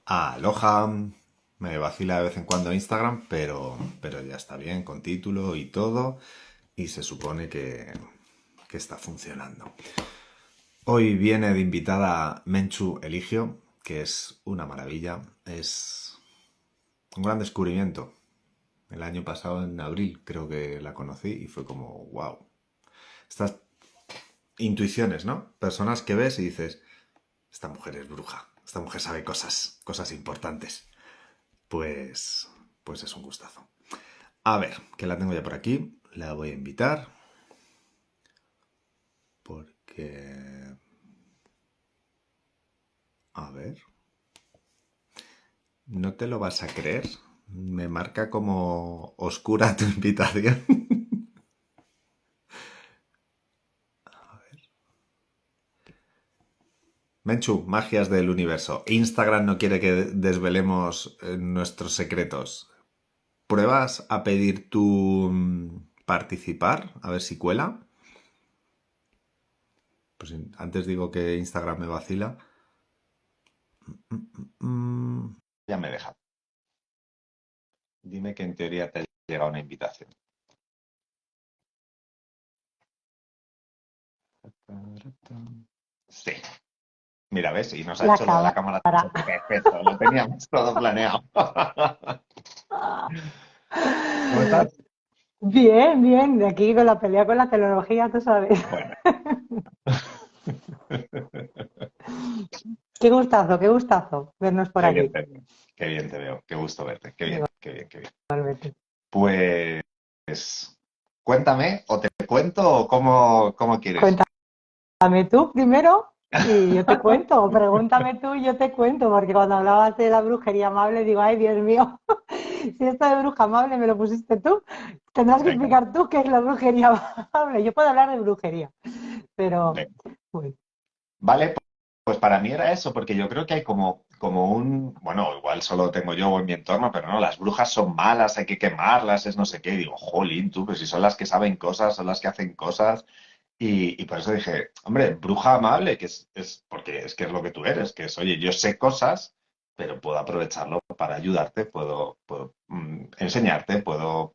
Aloha, me vacila de vez en cuando Instagram, pero ya está bien, con título y todo, y se supone que está funcionando. Hoy viene de invitada Menchu Eligio, que es una maravilla, es un gran descubrimiento. El año pasado, en abril, creo que la conocí y fue como, wow. Estas intuiciones, ¿no? Personas que ves y dices, esta mujer es bruja, esta mujer sabe cosas, cosas importantes. Pues, pues es un gustazo. A ver, que la tengo ya por aquí. La voy a invitar. Porque... A ver. No te lo vas a creer. Me marca como oscura tu invitación. Menchu, magias del universo. Instagram no quiere que desvelemos nuestros secretos. ¿Pruebas a pedir tu participar? A ver si cuela. Pues antes digo que Instagram me vacila. Ya me deja. Dime que en teoría te llega una invitación. Sí. Mira, ¿ves? Y nos ha La hecho lo de la cámara. cámara. Perfecto, lo teníamos todo planeado. ¿Cómo estás? Bien, bien, de aquí con la pelea con la tecnología, tú sabes. Bueno. Qué gustazo vernos por Qué bien aquí. te veo. Qué bien te veo. Qué gusto verte. Qué bien, qué bien, qué bien. Igualmente. Pues cuéntame, o te cuento, o cómo quieres. Cuéntame tú primero y yo te cuento, o pregúntame tú y yo te cuento, porque cuando hablabas de la brujería amable digo, ay, Dios mío, si esto de bruja amable me lo pusiste tú, tendrás que Venga, explicar tú qué es la brujería amable. Yo puedo hablar de brujería, pero venga. bueno, Vale, pues para mí era eso, porque yo creo que hay como un, bueno, igual solo tengo yo en mi entorno, pero no, las brujas son malas, hay que quemarlas, es no sé qué. Y digo, jolín, tú, pues si son las que saben cosas, son las que hacen cosas. Y por eso dije, hombre, bruja amable, que es porque es que es lo que tú eres, que es, oye, yo sé cosas, pero puedo aprovecharlo para ayudarte, puedo enseñarte, puedo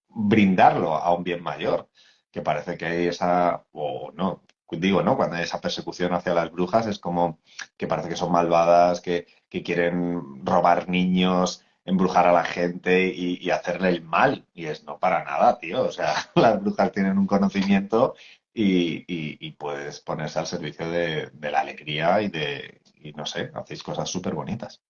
brindarlo a un bien mayor, que parece que hay esa, o no, digo, ¿no? Cuando hay esa persecución hacia las brujas es como que parece que son malvadas, que quieren robar niños, embrujar a la gente y hacerle el mal. Y es no para nada, tío. O sea, las brujas tienen un conocimiento y puedes ponerse al servicio de la alegría y no sé, hacéis cosas súper bonitas.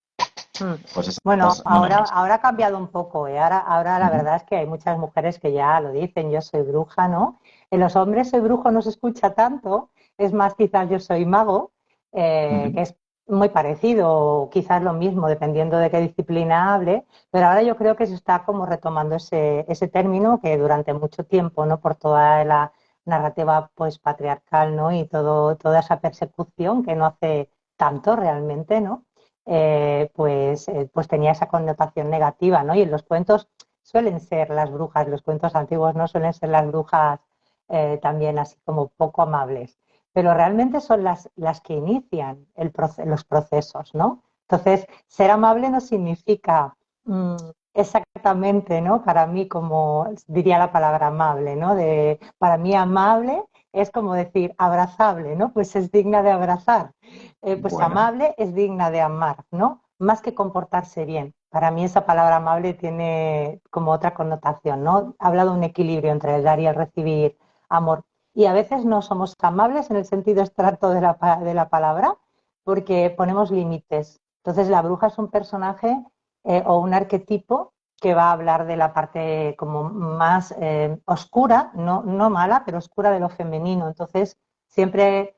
mm. Pues esa Bueno, es una de mis ahora ha cambiado un poco, ¿eh? Ahora la cosas. verdad es que hay muchas mujeres que ya lo dicen, yo soy bruja, ¿no? En los hombres soy brujo no se escucha tanto, es más quizás yo soy mago, que es muy parecido, quizás lo mismo, dependiendo de qué disciplina hable, pero ahora yo creo que se está como retomando ese término que durante mucho tiempo, ¿no? Por toda la narrativa pues patriarcal, ¿no? Y toda esa persecución que no hace tanto realmente, ¿no? Pues tenía esa connotación negativa, ¿no? Y en los cuentos suelen ser las brujas, los cuentos antiguos no suelen ser las brujas también así como poco amables, pero realmente son las que inician los procesos, ¿no? Entonces, ser amable no significa mm, exactamente, ¿no? Para mí, como diría la palabra amable, ¿no? Para mí amable es como decir abrazable, ¿no? Pues es digna de abrazar, pues Bueno, amable es digna de amar, ¿no? Más que comportarse bien. Para mí esa palabra amable tiene como otra connotación, ¿no? Habla de un equilibrio entre el dar y el recibir amor. Y a veces no somos amables en el sentido estricto de la palabra porque ponemos límites. Entonces la bruja es un personaje o un arquetipo que va a hablar de la parte como más oscura, no mala, pero oscura de lo femenino. Entonces siempre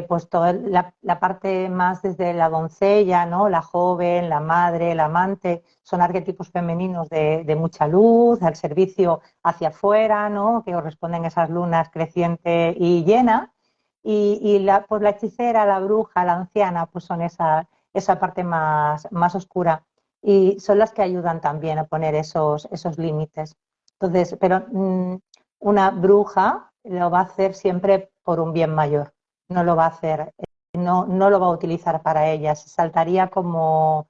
pues toda la parte más desde la doncella, ¿no? La joven, la madre, la amante, son arquetipos femeninos de mucha luz, al servicio hacia afuera, ¿no? Que corresponden a esas lunas creciente y llena. Pues la hechicera, la bruja, la anciana, pues son esa parte más oscura. Y son las que ayudan también a poner esos límites. Entonces, pero una bruja lo va a hacer siempre por un bien mayor, no lo va a hacer, no lo va a utilizar para ella, se saltaría como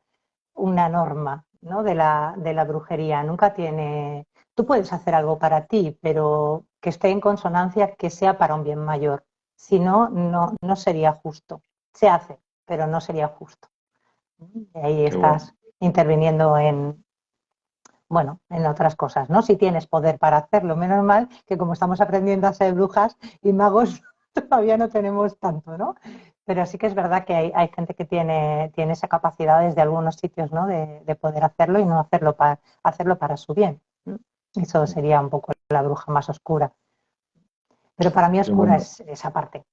una norma, ¿no? De la brujería. Nunca tiene. Tú puedes hacer algo para ti, pero que esté en consonancia, que sea para un bien mayor. Si no, no sería justo. Se hace, pero no sería justo. Y ahí Qué bueno. estás interviniendo en, bueno, en otras cosas, ¿no? Si tienes poder para hacerlo, menos mal que como estamos aprendiendo a ser brujas y magos, todavía no tenemos tanto, ¿no? Pero sí que es verdad que hay gente que tiene esa capacidad desde algunos sitios, ¿no? De poder hacerlo y no hacerlo para su bien. Eso sería un poco la bruja más oscura. Pero para mí Qué oscura bueno. es esa parte.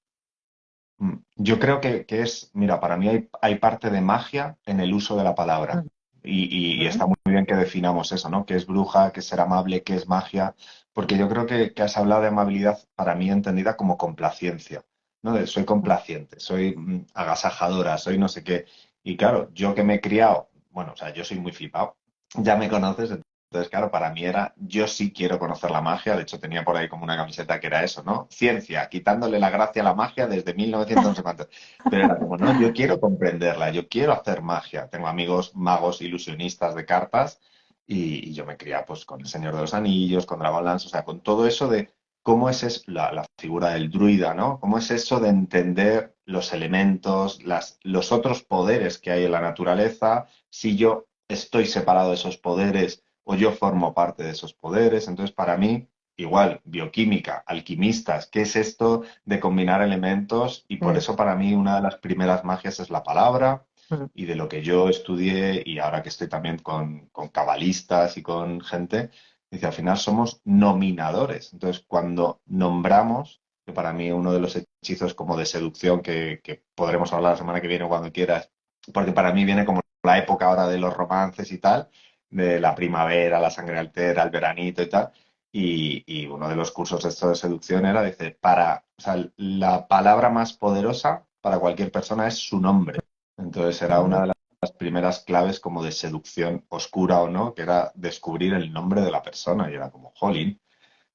Yo creo que es, mira, para mí hay parte de magia en el uso de la palabra. Mm, Y mm, está muy bien que definamos eso, ¿no? ¿Qué es bruja? ¿Qué es ser amable? ¿Qué es magia? Porque yo creo que has hablado de amabilidad para mí entendida como complacencia, ¿no? De soy mm, complaciente, soy agasajadora, soy no sé qué. Y claro, yo que me he criado, bueno, o sea, yo soy muy flipado, ya me conoces, entonces, claro, para mí era, yo sí quiero conocer la magia, de hecho tenía por ahí como una camiseta que era eso, ¿no? Ciencia, quitándole la gracia a la magia desde 1900 no sé cuánto. Pero era como, no, yo quiero comprenderla, yo quiero hacer magia. Tengo amigos magos ilusionistas de cartas y yo me criaba pues con El Señor de los Anillos, con Dragonlance, o sea, con todo eso de cómo es la figura del druida, ¿no? Cómo es eso de entender los elementos, los otros poderes que hay en la naturaleza, si yo estoy separado de esos poderes o yo formo parte de esos poderes. Entonces, para mí, igual, bioquímica, alquimistas, ¿qué es esto de combinar elementos? Y por mm, eso para mí una de las primeras magias es la palabra mm, y de lo que yo estudié y ahora que estoy también con cabalistas y con gente, dice, al final somos nominadores. Entonces, cuando nombramos, que para mí uno de los hechizos como de seducción que podremos hablar la semana que viene o cuando quieras, porque para mí viene como la época ahora de los romances y tal, de la primavera, la sangre altera, el veranito y tal. Y uno de los cursos de esto de seducción era, dice, o sea, la palabra más poderosa para cualquier persona es su nombre. Entonces era una mm, de las primeras claves como de seducción oscura o no, que era descubrir el nombre de la persona y era como, jolín.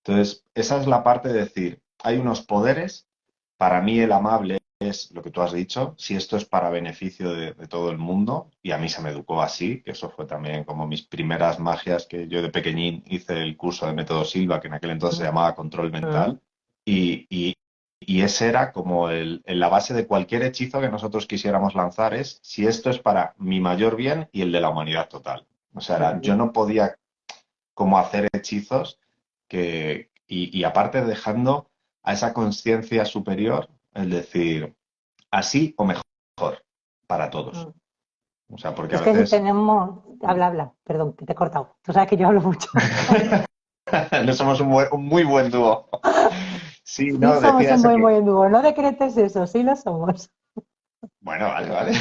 Entonces, esa es la parte de decir, hay unos poderes, para mí el amable es lo que tú has dicho, si esto es para beneficio de todo el mundo, y a mí se me educó así, que eso fue también como mis primeras magias, que yo de pequeñín hice el curso de método Silva, que en aquel entonces se mm, llamaba control mm. mental, y ese era como la base de cualquier hechizo que nosotros quisiéramos lanzar, es si esto es para mi mayor bien y el de la humanidad total. O sea, yo Sí. no podía como hacer hechizos y aparte dejando a esa conciencia superior el decir así o mejor para todos. Mm. O sea, porque a Es que si veces tenemos, habla, perdón, que te he cortado. Tú sabes que yo hablo mucho. no somos un muy buen dúo. Sí, Sí no, somos decía un eso muy que, buen dúo. No decretes eso, sí lo somos. bueno, vale, vale.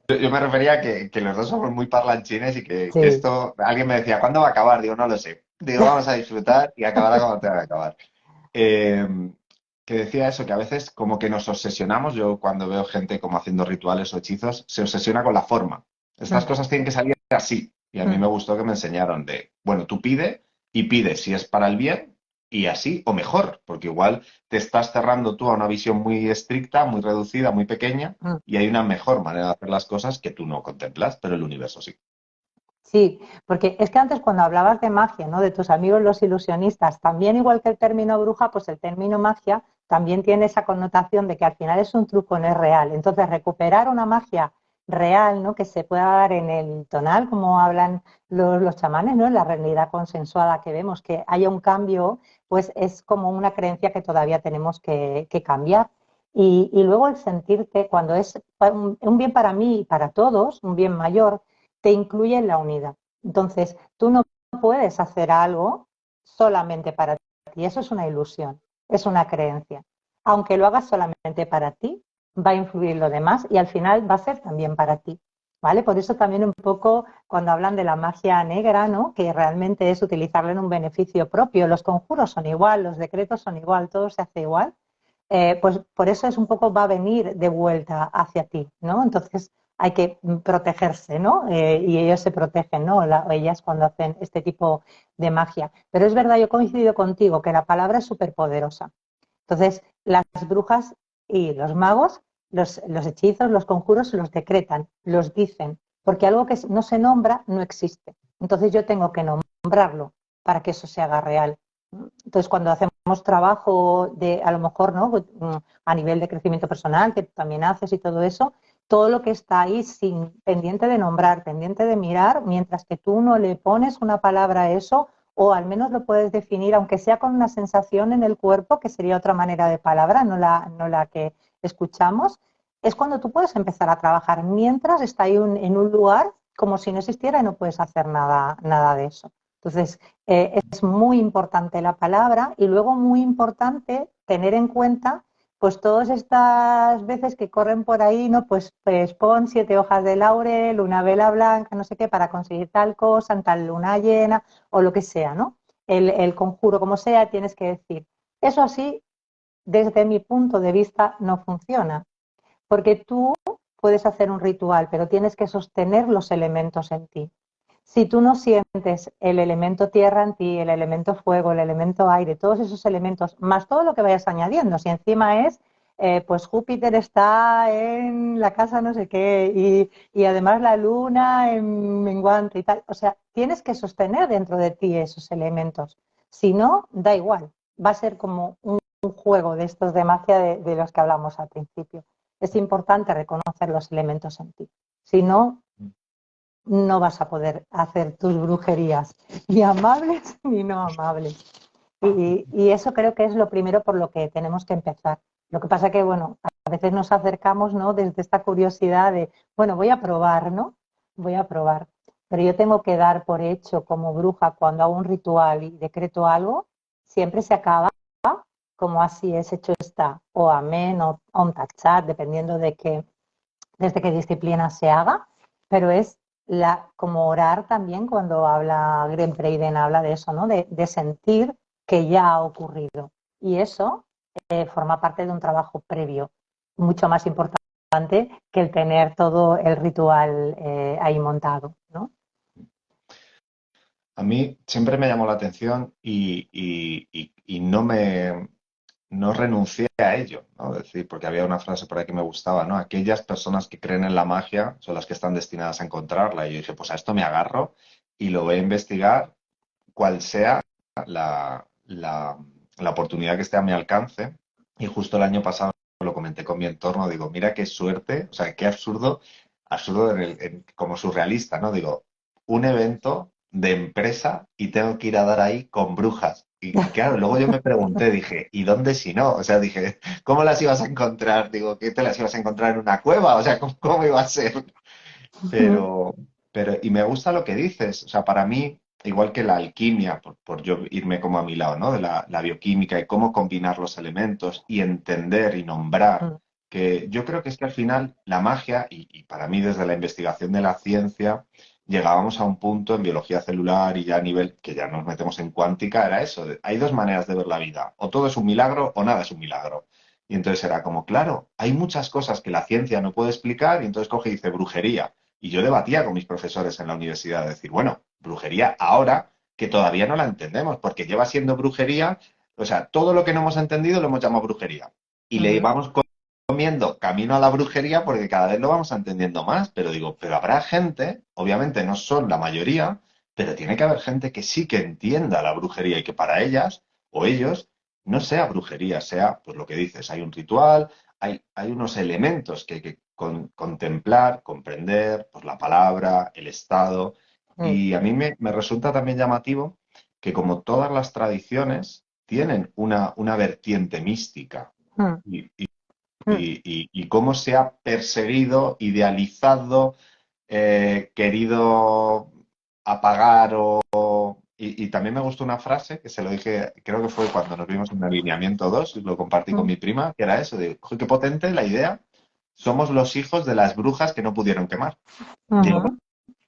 Yo me refería a que los dos somos muy parlanchines y que Sí. esto, alguien me decía, ¿cuándo va a acabar? Digo, no lo sé. Digo, vamos a disfrutar y acabará cuando tenga que acabar. Eh, que decía eso, que a veces como que nos obsesionamos, yo cuando veo gente como haciendo rituales o hechizos, se obsesiona con la forma. Estas Mm, cosas tienen que salir así. Y a mí me mm. gustó que me enseñaron de, bueno, tú pide y pide si es para el bien y así o mejor, porque igual te estás cerrando tú a una visión muy estricta, muy reducida, muy pequeña Mm. y hay una mejor manera de hacer las cosas que tú no contemplas, pero el universo sí. Sí, porque es que antes cuando hablabas de magia, ¿no? De tus amigos los ilusionistas, también igual que el término bruja, pues el término magia también tiene esa connotación de que al final es un truco, no es real. Entonces, recuperar una magia real, ¿no? Que se pueda dar en el tonal, como hablan los chamanes, ¿no? En la realidad consensuada que vemos, que haya un cambio, pues es como una creencia que todavía tenemos que cambiar. Y luego el sentirte, cuando es un bien para mí y para todos, un bien mayor, te incluye en la unidad. Entonces, tú no puedes hacer algo solamente para ti. Eso es una ilusión, es una creencia. Aunque lo hagas solamente para ti, va a influir lo demás y al final va a ser también para ti. ¿Vale? Por eso también un poco cuando hablan de la magia negra, ¿no? Que realmente es utilizarla en un beneficio propio. Los conjuros son igual, los decretos son igual, todo se hace igual. Pues por eso es un poco va a venir de vuelta hacia ti, ¿no? Entonces hay que protegerse, ¿no? Y ellos se protegen, ¿no? Ellas cuando hacen este tipo de magia. Pero es verdad, yo coincido contigo que la palabra es súper poderosa. Entonces, las brujas y los magos los hechizos, los conjuros los decretan, los dicen, porque algo que no se nombra no existe. Entonces yo tengo que nombrarlo para que eso se haga real. Entonces cuando hacemos trabajo de, a lo mejor, ¿no? A nivel de crecimiento personal, que tú también haces y todo eso, todo lo que está ahí sin, pendiente de nombrar, pendiente de mirar, mientras que tú no le pones una palabra a eso, o al menos lo puedes definir, aunque sea con una sensación en el cuerpo, que sería otra manera de palabra, no la que escuchamos, es cuando tú puedes empezar a trabajar, mientras está ahí en un lugar como si no existiera y no puedes hacer nada, nada de eso. Entonces, es muy importante la palabra y luego muy importante tener en cuenta pues todas estas veces que corren por ahí, ¿no? Pues pon 7 hojas de laurel, una vela blanca, no sé qué, para conseguir tal cosa, en tal luna llena, o lo que sea, ¿no? El conjuro, como sea, tienes que decir. Eso así, desde mi punto de vista, no funciona. Porque tú puedes hacer un ritual, pero tienes que sostener los elementos en ti. Si tú no sientes el elemento tierra en ti, el elemento fuego, el elemento aire, todos esos elementos, más todo lo que vayas añadiendo, si encima es, pues Júpiter está en la casa no sé qué y además la luna en menguante y tal, o sea, tienes que sostener dentro de ti esos elementos. Si no, da igual, va a ser como un juego de estos de magia de los que hablamos al principio. Es importante reconocer los elementos en ti. Si no, no vas a poder hacer tus brujerías, ni amables ni no amables. Y eso creo que es lo primero por lo que tenemos que empezar. Lo que pasa que, bueno, a veces nos acercamos, ¿no? Desde esta curiosidad de, bueno, voy a probar, ¿no? Voy a probar. Pero yo tengo que dar por hecho como bruja cuando hago un ritual y decreto algo, siempre se acaba como así es, hecho está, o amén, o un tachat, dependiendo de qué, desde qué disciplina se haga, pero es como orar también cuando habla Gren Breiden, habla de eso, ¿no? De sentir que ya ha ocurrido. Y eso forma parte de un trabajo previo, mucho más importante que el tener todo el ritual ahí montado, ¿no? A mí siempre me llamó la atención y no renuncié a ello, ¿no? Es decir, porque había una frase por ahí que me gustaba, ¿no? Aquellas personas que creen en la magia son las que están destinadas a encontrarla. Y yo dije, pues a esto me agarro y lo voy a investigar cual sea la oportunidad que esté a mi alcance. Y justo el año pasado lo comenté con mi entorno, digo, mira qué suerte, o sea, qué absurdo, absurdo como surrealista, ¿no? Digo, un evento de empresa y tengo que ir a dar ahí con brujas. Y claro, luego yo me pregunté, dije, ¿y dónde si no? O sea, dije, ¿cómo las ibas a encontrar? Digo, ¿qué te las ibas a encontrar en una cueva? O sea, ¿cómo iba a ser? Pero, y me gusta lo que dices. O sea, para mí, igual que la alquimia, por yo irme como a mi lado, ¿no? De la bioquímica y cómo combinar los elementos y entender y nombrar, que yo creo que es que al final la magia, y para mí desde la investigación de la ciencia, llegábamos a un punto en biología celular y ya a nivel que ya nos metemos en cuántica, era eso. Hay dos maneras de ver la vida. O todo es un milagro o nada es un milagro. Y entonces era como, claro, hay muchas cosas que la ciencia no puede explicar y entonces coge y dice brujería. Y yo debatía con mis profesores en la universidad, de decir, bueno, brujería ahora que todavía no la entendemos, porque lleva siendo brujería, o sea, todo lo que no hemos entendido lo hemos llamado brujería. Y le vamos comiendo camino a la brujería porque cada vez lo vamos entendiendo más, pero digo, pero habrá gente, obviamente no son la mayoría, pero tiene que haber gente que sí que entienda la brujería y que para ellas o ellos no sea brujería, sea, pues lo que dices, hay un ritual, hay unos elementos que hay que contemplar, comprender, pues la palabra, el estado. Y a mí me resulta también llamativo que como todas las tradiciones tienen una vertiente mística. Y, y- y cómo se ha perseguido, idealizado, querido apagar y también me gustó una frase que se lo dije, creo que fue cuando nos vimos en Alineamiento 2 y lo compartí con mi prima, que era eso, de, "Joder, qué potente la idea, somos los hijos de las brujas que no pudieron quemar". Digo,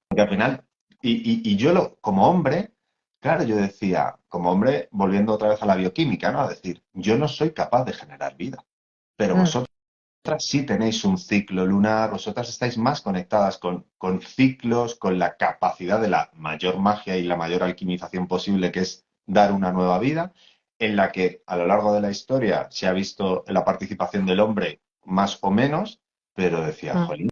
porque al final, y yo como hombre, claro, yo decía, como hombre, volviendo otra vez a la bioquímica, ¿no? A decir, yo no soy capaz de generar vida, pero vosotros sí tenéis un ciclo lunar, vosotras estáis más conectadas con ciclos, con la capacidad de la mayor magia y la mayor alquimización posible, que es dar una nueva vida, en la que a lo largo de la historia se ha visto la participación del hombre más o menos, pero decía, jolín,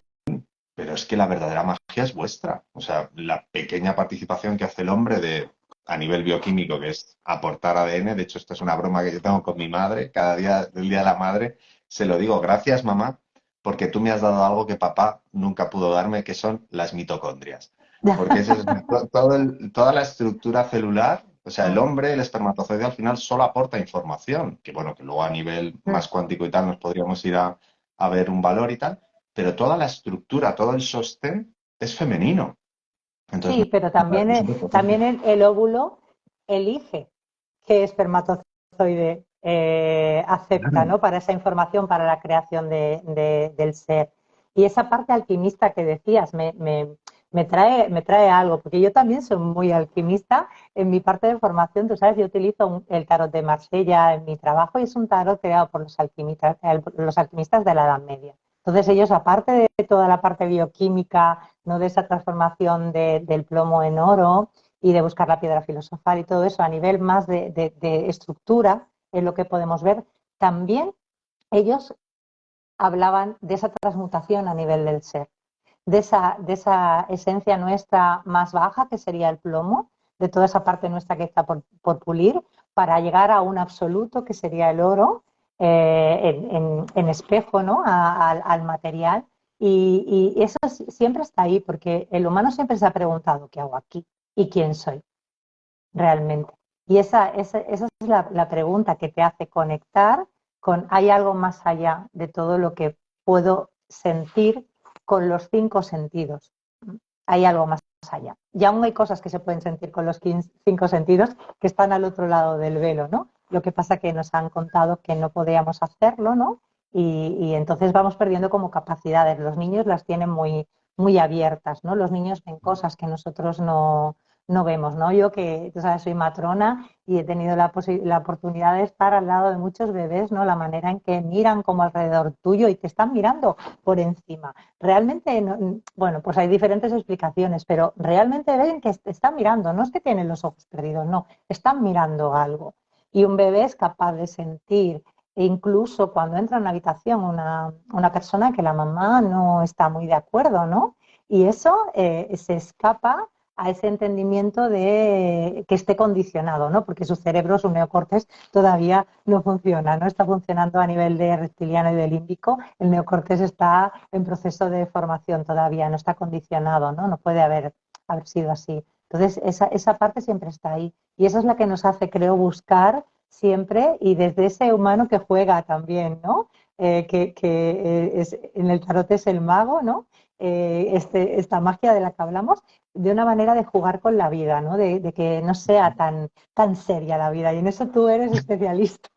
pero es que la verdadera magia es vuestra. O sea, la pequeña participación que hace el hombre a nivel bioquímico, que es aportar ADN. De hecho, esto es una broma que yo tengo con mi madre. Cada día del Día de la Madre se lo digo, gracias mamá, porque tú me has dado algo que papá nunca pudo darme, que son las mitocondrias. Porque eso es toda la estructura celular. O sea, el hombre, el espermatozoide al final solo aporta información, que bueno, que luego a nivel más cuántico y tal nos podríamos ir a ver un valor y tal, pero toda la estructura, todo el sostén es femenino. Entonces, Sí, pero me también, parece súper potente. también el óvulo elige qué espermatozoide acepta, Claro. ¿no? Para esa información, para la creación del ser. Y esa parte alquimista que decías me trae algo, porque yo también soy muy alquimista. En mi parte de formación, tú sabes, yo utilizo el tarot de Marsella en mi trabajo y es un tarot creado por los alquimistas de la Edad Media. Entonces ellos, aparte de toda la parte bioquímica, ¿no? De esa transformación del plomo en oro y de buscar la piedra filosofal y todo eso a nivel más de estructura, es lo que podemos ver. También ellos hablaban de esa transmutación a nivel del ser, de esa esencia nuestra más baja, que sería el plomo, de toda esa parte nuestra que está por pulir, para llegar a un absoluto, que sería el oro, en espejo, ¿no? Al material. Y eso siempre está ahí, porque el humano siempre se ha preguntado, ¿qué hago aquí? ¿Y quién soy realmente? Y esa es la pregunta que te hace conectar con, hay algo más allá de todo lo que puedo sentir con los 5 sentidos. Hay algo más allá. Y aún hay cosas que se pueden sentir con los 5 sentidos que están al otro lado del velo, ¿no? Lo que pasa que nos han contado que no podíamos hacerlo, ¿no? Y entonces vamos perdiendo como capacidades. Los niños las tienen muy, muy abiertas, ¿no? Los niños ven cosas que nosotros no vemos, ¿no? Yo que, tú sabes, soy matrona y he tenido la oportunidad de estar al lado de muchos bebés, ¿no? La manera en que miran como alrededor tuyo y te están mirando por encima. Realmente, bueno, pues hay diferentes explicaciones, pero realmente ven que te están mirando, no es que tienen los ojos perdidos, no, están mirando algo. Y un bebé es capaz de sentir, e incluso cuando entra en una habitación una persona que la mamá no está muy de acuerdo, ¿no? Y eso se escapa a ese entendimiento de que esté condicionado, ¿no? Porque su cerebro, su neocortes, todavía no funciona, no está funcionando a nivel de reptiliano y de límbico. El neocortes está en proceso de formación todavía, no está condicionado, ¿no? No puede haber sido así. Entonces, esa parte siempre está ahí. Y esa es la que nos hace, creo, buscar siempre y desde ese humano que juega también, ¿no? En el tarot es el mago, ¿no? Esta magia de la que hablamos, de una manera de jugar con la vida, ¿no? De que no sea tan seria la vida. Y en eso tú eres especialista,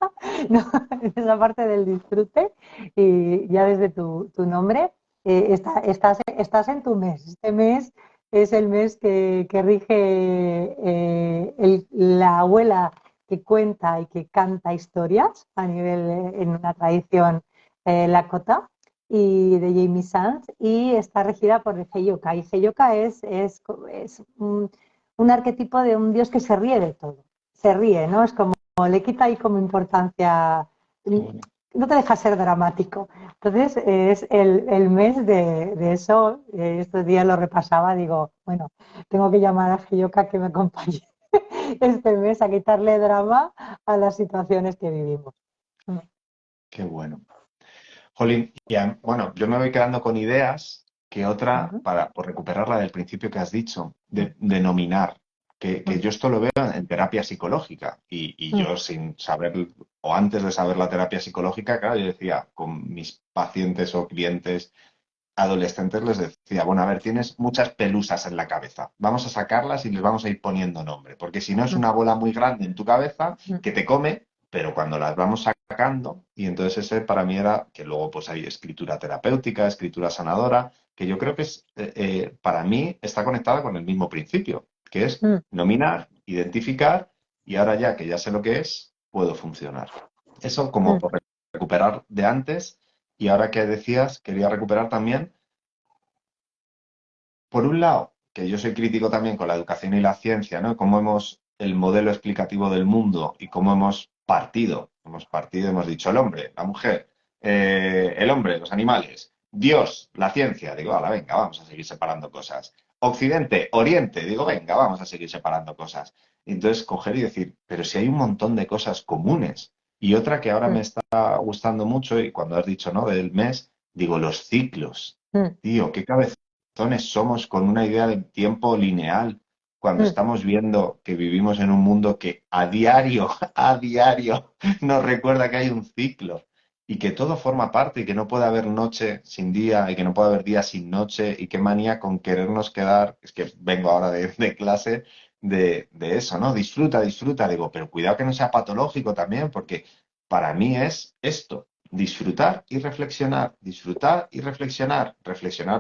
¿no? En esa parte del disfrute. Y ya desde tu nombre, estás en tu mes. Este mes es el mes que rige la abuela que cuenta y que canta historias a nivel, en una tradición lakota y de Jamie Sands, y está regida por el Heyoka. Y Heyoka es un arquetipo de un dios que se ríe de todo. Se ríe, ¿no? Es como, le quita ahí como importancia, Qué bueno. no te deja ser dramático. Entonces, es el mes de eso. Estos días lo repasaba, digo, bueno, tengo que llamar a Heyoka que me acompañe este mes a quitarle drama a las situaciones que vivimos. Qué bueno. Jolín, bueno, yo me voy quedando con ideas que otra, Ujú, por recuperarla del principio que has dicho, de nominar, que ujú, yo esto lo veo en terapia psicológica y ujú, yo sin saber, o antes de saber la terapia psicológica, claro, yo decía, con mis pacientes o clientes adolescentes les decía, bueno, a ver, tienes muchas pelusas en la cabeza, vamos a sacarlas y les vamos a ir poniendo nombre, porque si no es una bola muy grande en tu cabeza ujú, que te come, pero cuando las vamos sacando, y entonces ese para mí era, que luego pues hay escritura terapéutica, escritura sanadora, que yo creo que es, para mí está conectada con el mismo principio, que es ujú, nominar, identificar, y ahora ya que ya sé lo que es, puedo funcionar. Eso como ujú, por recuperar de antes. Y ahora que decías, quería recuperar también, por un lado, que yo soy crítico también con la educación y la ciencia, ¿no? Cómo el modelo explicativo del mundo y cómo hemos partido, hemos dicho el hombre, la mujer, el hombre, los animales, Dios, la ciencia, digo, ala, venga, vamos a seguir separando cosas. Occidente, Oriente, digo, venga, vamos a seguir separando cosas. Y entonces coger y decir, pero si hay un montón de cosas comunes. Y otra que ahora me mm, está gustando mucho, y cuando has dicho, ¿no? Del mes, digo, los ciclos. mm, Tío, qué cabezones somos con una idea de tiempo lineal cuando mm, estamos viendo que vivimos en un mundo que a diario, a diario, nos recuerda que hay un ciclo y que todo forma parte y que no puede haber noche sin día y que no puede haber día sin noche y qué manía con querernos quedar, es que vengo ahora de clase de eso, ¿no? Disfruta, disfruta, digo, pero cuidado que no sea patológico también, porque para mí es esto, disfrutar y reflexionar, reflexionar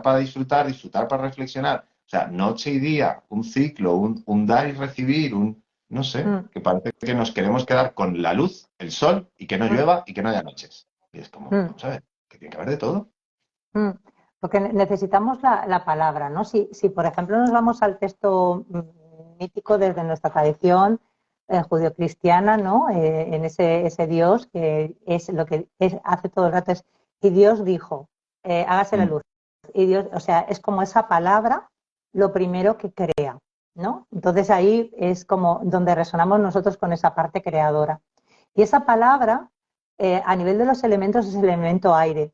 para disfrutar, disfrutar para reflexionar. O sea, noche y día, un ciclo, un dar y recibir, no sé, mm, que parece que nos queremos quedar con la luz, el sol y que no mm, llueva y que no haya noches. Y es como, mm, vamos a ver, que tiene que haber de todo. mm. Porque necesitamos la palabra, ¿no? Si, por ejemplo, nos vamos al texto mítico desde nuestra tradición judio-cristiana, ¿no? En ese Dios que es lo que hace todo el rato es, y Dios dijo, hágase la Mm, luz. Y Dios, o sea, es como esa palabra lo primero que crea, ¿no? Entonces ahí es como donde resonamos nosotros con esa parte creadora. Y esa palabra, a nivel de los elementos, es el elemento aire.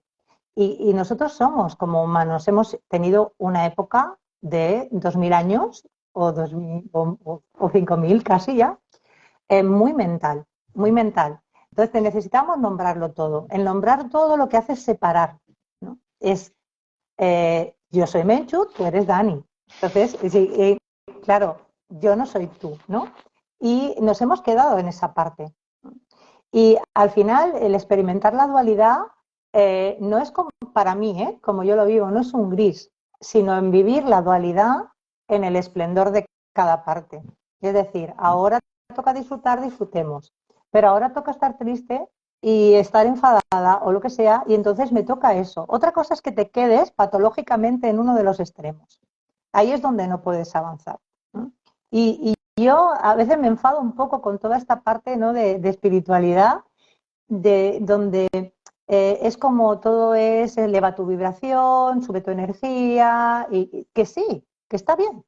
Y nosotros somos, como humanos, hemos tenido una época de 2000 años o, 2000, o 5000 casi ya, muy mental, muy mental. Entonces necesitamos nombrarlo todo. El nombrar todo lo que hace es separar, ¿no? Es, yo soy Menchu, tú eres Dani. Entonces, sí, claro, yo no soy tú, ¿no? Y nos hemos quedado en esa parte. Y al final, el experimentar la dualidad no es como para mí, como yo lo vivo, no es un gris, sino en vivir la dualidad en el esplendor de cada parte. Es decir, ahora toca disfrutar, disfrutemos, pero ahora toca estar triste y estar enfadada o lo que sea, y entonces me toca eso. Otra cosa es que te quedes patológicamente en uno de los extremos. Ahí es donde no puedes avanzar, ¿no? Y yo a veces me enfado un poco con toda esta parte, ¿no? de espiritualidad, donde es como todo es eleva tu vibración, sube tu energía, y que sí, que está bien,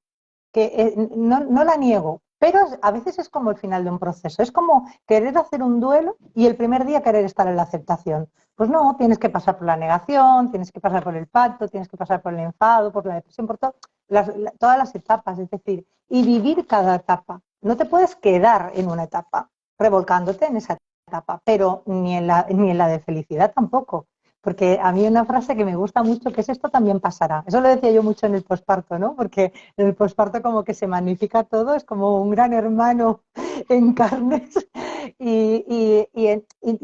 que no la niego, pero a veces es como el final de un proceso, es como querer hacer un duelo y el primer día querer estar en la aceptación. Pues no, tienes que pasar por la negación, tienes que pasar por el pacto, tienes que pasar por el enfado, por la depresión, por todas las etapas, es decir, y vivir cada etapa. No te puedes quedar en una etapa, revolcándote en esa etapa, pero ni en la de felicidad tampoco. Porque a mí una frase que me gusta mucho que es esto también pasará. Eso lo decía yo mucho en el posparto, ¿no? Porque en el posparto como que se magnifica todo, es como un gran hermano en carnes y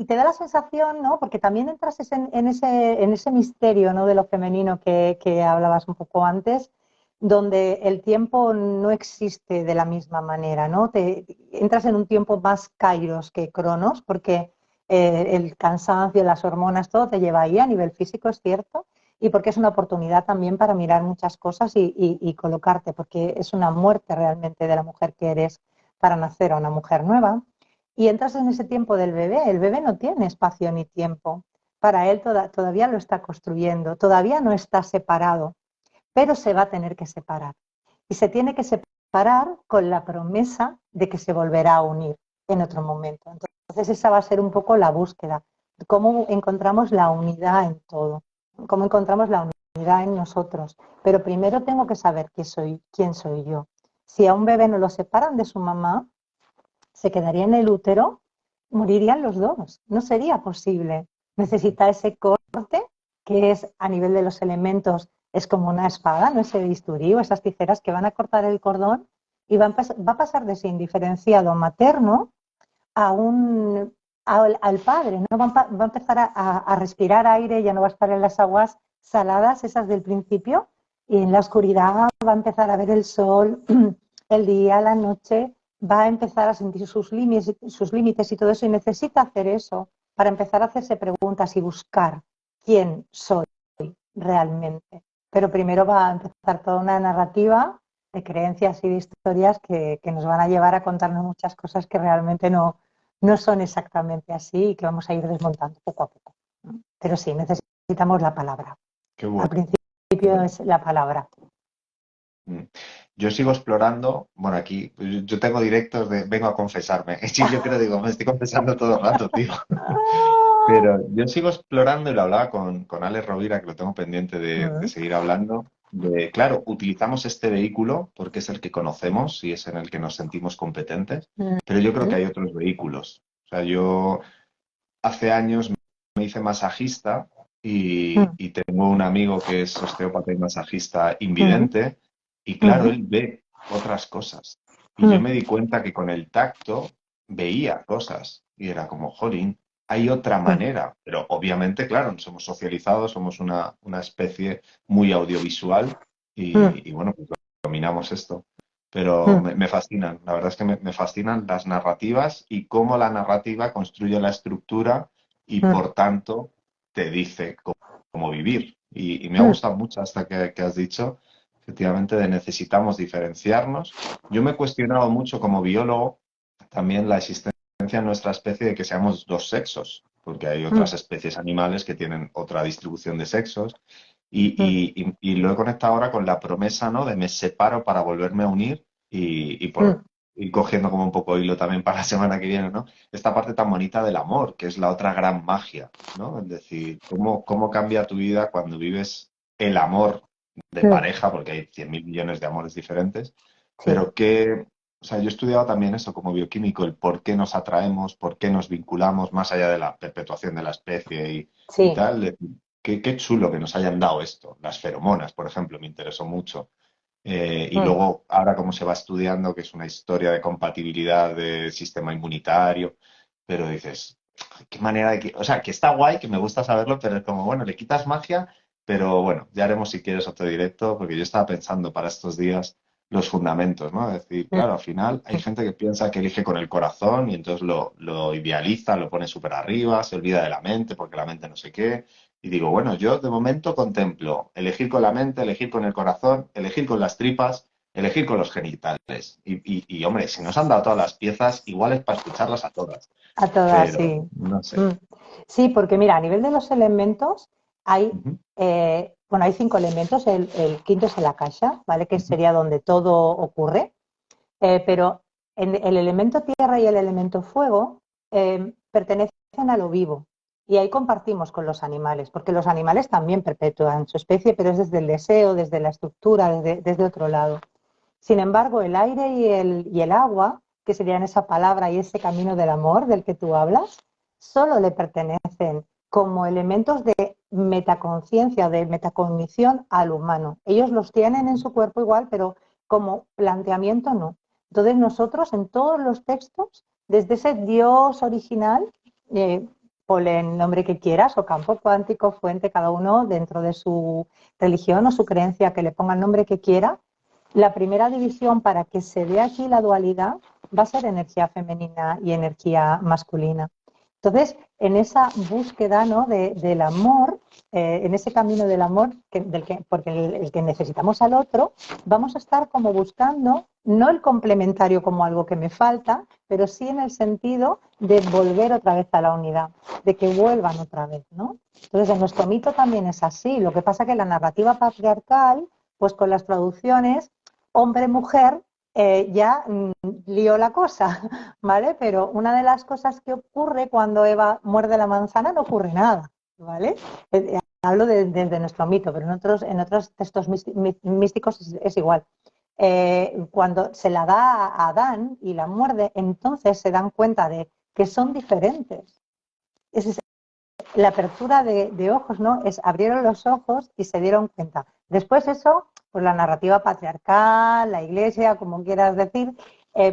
te da la sensación, ¿no? Porque también entras en ese misterio, ¿no? De lo femenino que hablabas un poco antes, donde el tiempo no existe de la misma manera, ¿no? Entras en un tiempo más kairos que cronos, porque el cansancio, las hormonas, todo te lleva ahí a nivel físico, es cierto, y porque es una oportunidad también para mirar muchas cosas y colocarte, porque es una muerte realmente de la mujer que eres para nacer a una mujer nueva. Y entras en ese tiempo del bebé, el bebé no tiene espacio ni tiempo, para él todavía lo está construyendo, todavía no está separado, pero se va a tener que separar. Y se tiene que separar con la promesa de que se volverá a unir en otro momento. Entonces esa va a ser un poco la búsqueda, cómo encontramos la unidad en todo, cómo encontramos la unidad en nosotros. Pero primero tengo que saber quién soy yo. Si a un bebé no lo separan de su mamá, se quedaría en el útero, morirían los dos. No sería posible. Necesita ese corte, que es a nivel de los elementos, es como una espada, no ese bisturí o esas tijeras que van a cortar el cordón y va a pasar de ser indiferenciado materno a al padre, ¿no? Va a empezar a respirar aire, ya no va a estar en las aguas saladas, esas del principio, y en la oscuridad va a empezar a ver el sol, el día, la noche, va a empezar a sentir sus límites y todo eso, y necesita hacer eso para empezar a hacerse preguntas y buscar quién soy realmente. Pero primero va a empezar toda una narrativa de creencias y de historias que nos van a llevar a contarnos muchas cosas que realmente no son exactamente así y que vamos a ir desmontando poco a poco. Pero sí, necesitamos la palabra. Qué Al bueno. principio es la palabra. Mm. Yo sigo explorando, bueno, aquí yo tengo directos de vengo a confesarme. Sí, yo creo, digo, me estoy confesando todo el rato, tío. Ah, Pero yo sigo explorando y lo hablaba con Alex Rovira, que lo tengo pendiente de mm, seguir hablando. De, claro, utilizamos este vehículo porque es el que conocemos y es en el que nos sentimos competentes, mm, pero yo creo que mm, hay otros vehículos. O sea, yo hace años me hice masajista mm, y tengo un amigo que es osteópata y masajista mm, invidente y claro, mm, él ve otras cosas. Y yo mm, me di cuenta que con el tacto veía cosas y era como, jolín, hay otra mm, manera. Pero obviamente, claro, nos hemos socializado, somos una especie muy audiovisual mm, y bueno, pues dominamos esto. Pero mm, me fascinan, la verdad es que me fascinan las narrativas y cómo la narrativa construye la estructura y mm, por tanto te dice cómo vivir. Y me ha mm, gustado mucho hasta que has dicho, efectivamente, de necesitamos diferenciarnos. Yo me he cuestionado mucho como biólogo también la existencia en nuestra especie de que seamos dos sexos, porque hay mm, otras especies animales que tienen otra distribución de sexos. mm, Y lo he conectado ahora con la promesa, ¿no? De me separo para volverme a unir y por mm. ir cogiendo como un poco hilo también para la semana que viene, ¿no? Esta parte tan bonita del amor, que es la otra gran magia, ¿no? Es decir, cómo cambia tu vida cuando vives el amor de Mm, pareja, porque hay 100.000 millones de amores diferentes, sí, pero que, o sea, yo he estudiado también eso como bioquímico, el por qué nos atraemos, por qué nos vinculamos, más allá de la perpetuación de la especie y sí. tal. Qué chulo que nos hayan dado esto. Las feromonas, por ejemplo, me interesó mucho. Y Mm, luego, ahora como se va estudiando, que es una historia de compatibilidad del sistema inmunitario, pero dices, qué manera de que, o sea, que está guay, que me gusta saberlo, pero es como, bueno, le quitas magia, pero bueno, ya haremos si quieres otro directo, porque yo estaba pensando para estos días los fundamentos, ¿no? Es decir, mm, claro, al final hay mm. gente que piensa que elige con el corazón y entonces lo idealiza, lo pone súper arriba, se olvida de la mente porque la mente no sé qué. Y digo, bueno, yo de momento contemplo elegir con la mente, elegir con el corazón, elegir con las tripas, elegir con los genitales. Hombre, si nos han dado todas las piezas, igual es para escucharlas a todas. A todas, Pero sí. no sé. Mm. Sí, porque mira, a nivel de los elementos hay, Ujú, bueno, hay 5 elementos. El quinto es el akasha, ¿vale? Que ujú, sería donde todo ocurre. Pero en el elemento tierra y el elemento fuego pertenecen a lo vivo. Y ahí compartimos con los animales, porque los animales también perpetúan su especie, pero es desde el deseo, desde la estructura, desde otro lado. Sin embargo, el aire y el agua, que serían esa palabra y ese camino del amor del que tú hablas, solo le pertenecen como elementos de metaconciencia, de metacognición al humano. Ellos los tienen en su cuerpo igual, pero como planteamiento no. Entonces nosotros en todos los textos, desde ese Dios original, eh, ponle el nombre que quieras, o campo cuántico, fuente, cada uno dentro de su religión o su creencia, que le ponga el nombre que quiera, la primera división para que se dé aquí la dualidad va a ser energía femenina y energía masculina. Entonces, en esa búsqueda, ¿no? del amor, en ese camino del amor, porque el que necesitamos al otro, vamos a estar como buscando, no el complementario como algo que me falta, pero sí en el sentido de volver otra vez a la unidad, de que vuelvan otra vez, ¿no? Entonces, en nuestro mito también es así. Lo que pasa es que la narrativa patriarcal, pues con las traducciones, hombre-mujer, ya lío la cosa, ¿vale? Pero una de las cosas que ocurre cuando Eva muerde la manzana no ocurre nada, ¿vale? Hablo desde nuestro mito, pero en otros textos místicos es igual. Cuando se la da a Adán y la muerde, entonces se dan cuenta de que son diferentes. Es la apertura de ojos, ¿no? Abrieron los ojos y se dieron cuenta. Después eso, pues la narrativa patriarcal, la iglesia, como quieras decir,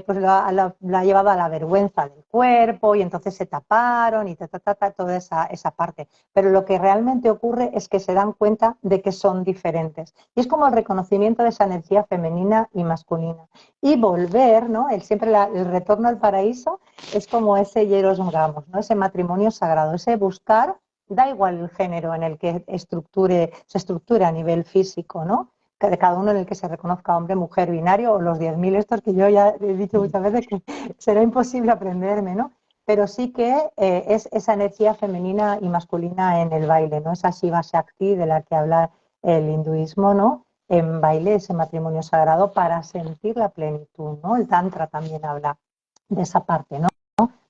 pues lo ha llevado a la vergüenza del cuerpo y entonces se taparon y toda esa parte. Pero lo que realmente ocurre es que se dan cuenta de que son diferentes. Y es como el reconocimiento de esa energía femenina y masculina. Y volver, ¿no? Siempre el retorno al paraíso es como ese hieros gamos, ¿no? Ese matrimonio sagrado, ese buscar, da igual el género en el que se estructure a nivel físico, ¿no? De cada uno en el que se reconozca hombre, mujer, binario o los 10.000 estos que yo ya he dicho muchas veces que será imposible aprenderme, ¿no? pero sí que es esa energía femenina y masculina en el baile, ¿no? Esa Shiva Shakti de la que habla el hinduismo, ¿no? En baile, ese matrimonio sagrado para sentir la plenitud, ¿no? El Tantra también habla de esa parte, ¿no?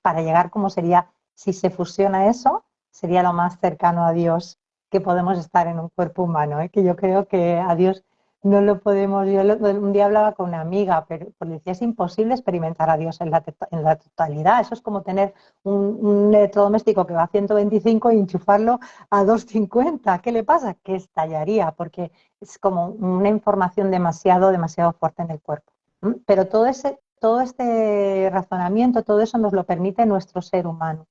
Para llegar como sería, si se fusiona eso, sería lo más cercano a Dios que podemos estar en un cuerpo humano, ¿eh? Que yo creo que a Dios no lo podemos. Un día hablaba con una amiga, pero pues, decía, es imposible experimentar a Dios en la totalidad. Eso es como tener un electrodoméstico que va a 125 y enchufarlo a 250. ¿Qué le pasa? Que estallaría, porque es como una información demasiado fuerte en el cuerpo. Pero todo este razonamiento, todo eso nos lo permite nuestro ser humano.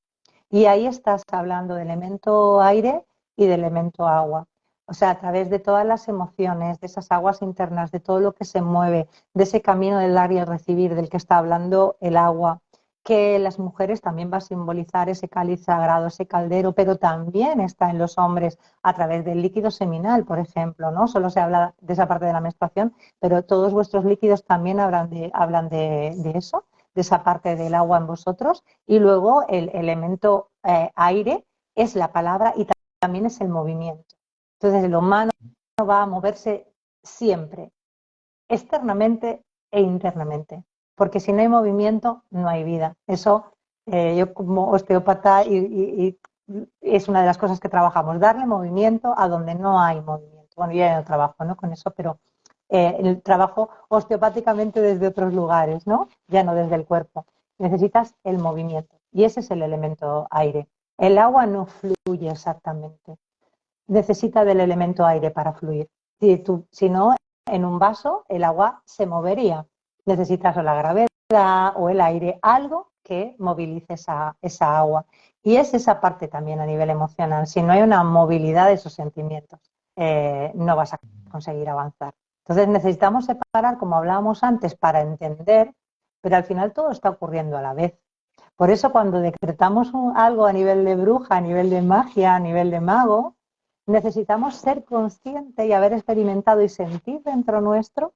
Y ahí estás hablando de elemento aire y de elemento agua. O sea, a través de todas las emociones, de esas aguas internas, de todo lo que se mueve, de ese camino del dar y el recibir del que está hablando el agua, que las mujeres también va a simbolizar ese cáliz sagrado, ese caldero, pero también está en los hombres a través del líquido seminal, por ejemplo, ¿no? Solo se habla de esa parte de la menstruación, pero todos vuestros líquidos también hablan de eso, de esa parte del agua en vosotros. Y luego el elemento aire es la palabra y también es el movimiento. Entonces el humano va a moverse siempre, externamente e internamente, porque si no hay movimiento no hay vida. Eso yo como osteópata y es una de las cosas que trabajamos, darle movimiento a donde no hay movimiento. Bueno, yo ya no trabajo, ¿no? Con eso, pero el trabajo osteopáticamente desde otros lugares, ¿no? Ya no desde el cuerpo. Necesitas el movimiento y ese es el elemento aire. El agua no fluye exactamente, necesita del elemento aire para fluir. Si no, en un vaso el agua se movería. Necesitas o la gravedad o el aire, algo que movilice esa agua. Y es esa parte también a nivel emocional. Si no hay una movilidad de esos sentimientos, no vas a conseguir avanzar. Entonces necesitamos separar, como hablábamos antes, para entender, pero al final todo está ocurriendo a la vez. Por eso cuando decretamos algo a nivel de bruja, a nivel de magia, a nivel de mago, necesitamos ser conscientes y haber experimentado y sentir dentro nuestro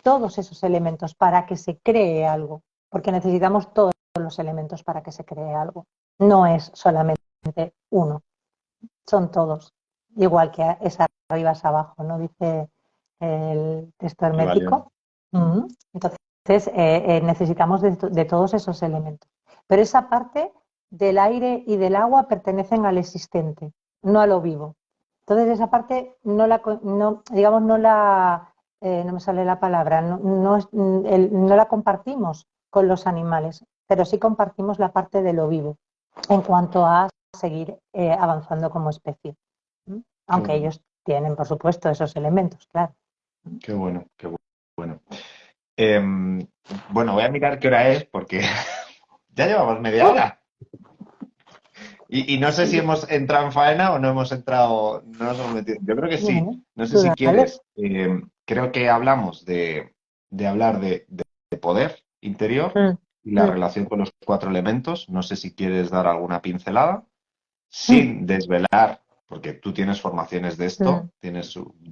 todos esos elementos para que se cree algo, porque necesitamos todos los elementos para que se cree algo. No es solamente uno, son todos, igual que es arriba es abajo, ¿no? Dice el texto Y vale. hermético. Entonces, necesitamos de todos esos elementos. Pero esa parte del aire y del agua pertenecen al existente, no a lo vivo. Entonces, esa parte digamos, no me sale la palabra, no la compartimos con los animales, pero sí compartimos la parte de lo vivo en cuanto a seguir avanzando como especie. Qué Aunque bueno, ellos tienen, por supuesto, esos elementos, claro. qué bueno, qué bueno. Em, bueno, voy a mirar qué hora es porque ya llevamos media ¡Oh! hora. Y no sé si hemos entrado en faena o no hemos entrado, no nos hemos metido. Yo creo que sí. Bueno, No sé tú si dale. quieres. Creo que hablamos de hablar de poder interior Mm, y la mm, relación con los cuatro elementos. No sé si quieres dar alguna pincelada mm, sin desvelar, porque tú tienes formaciones de esto. mm,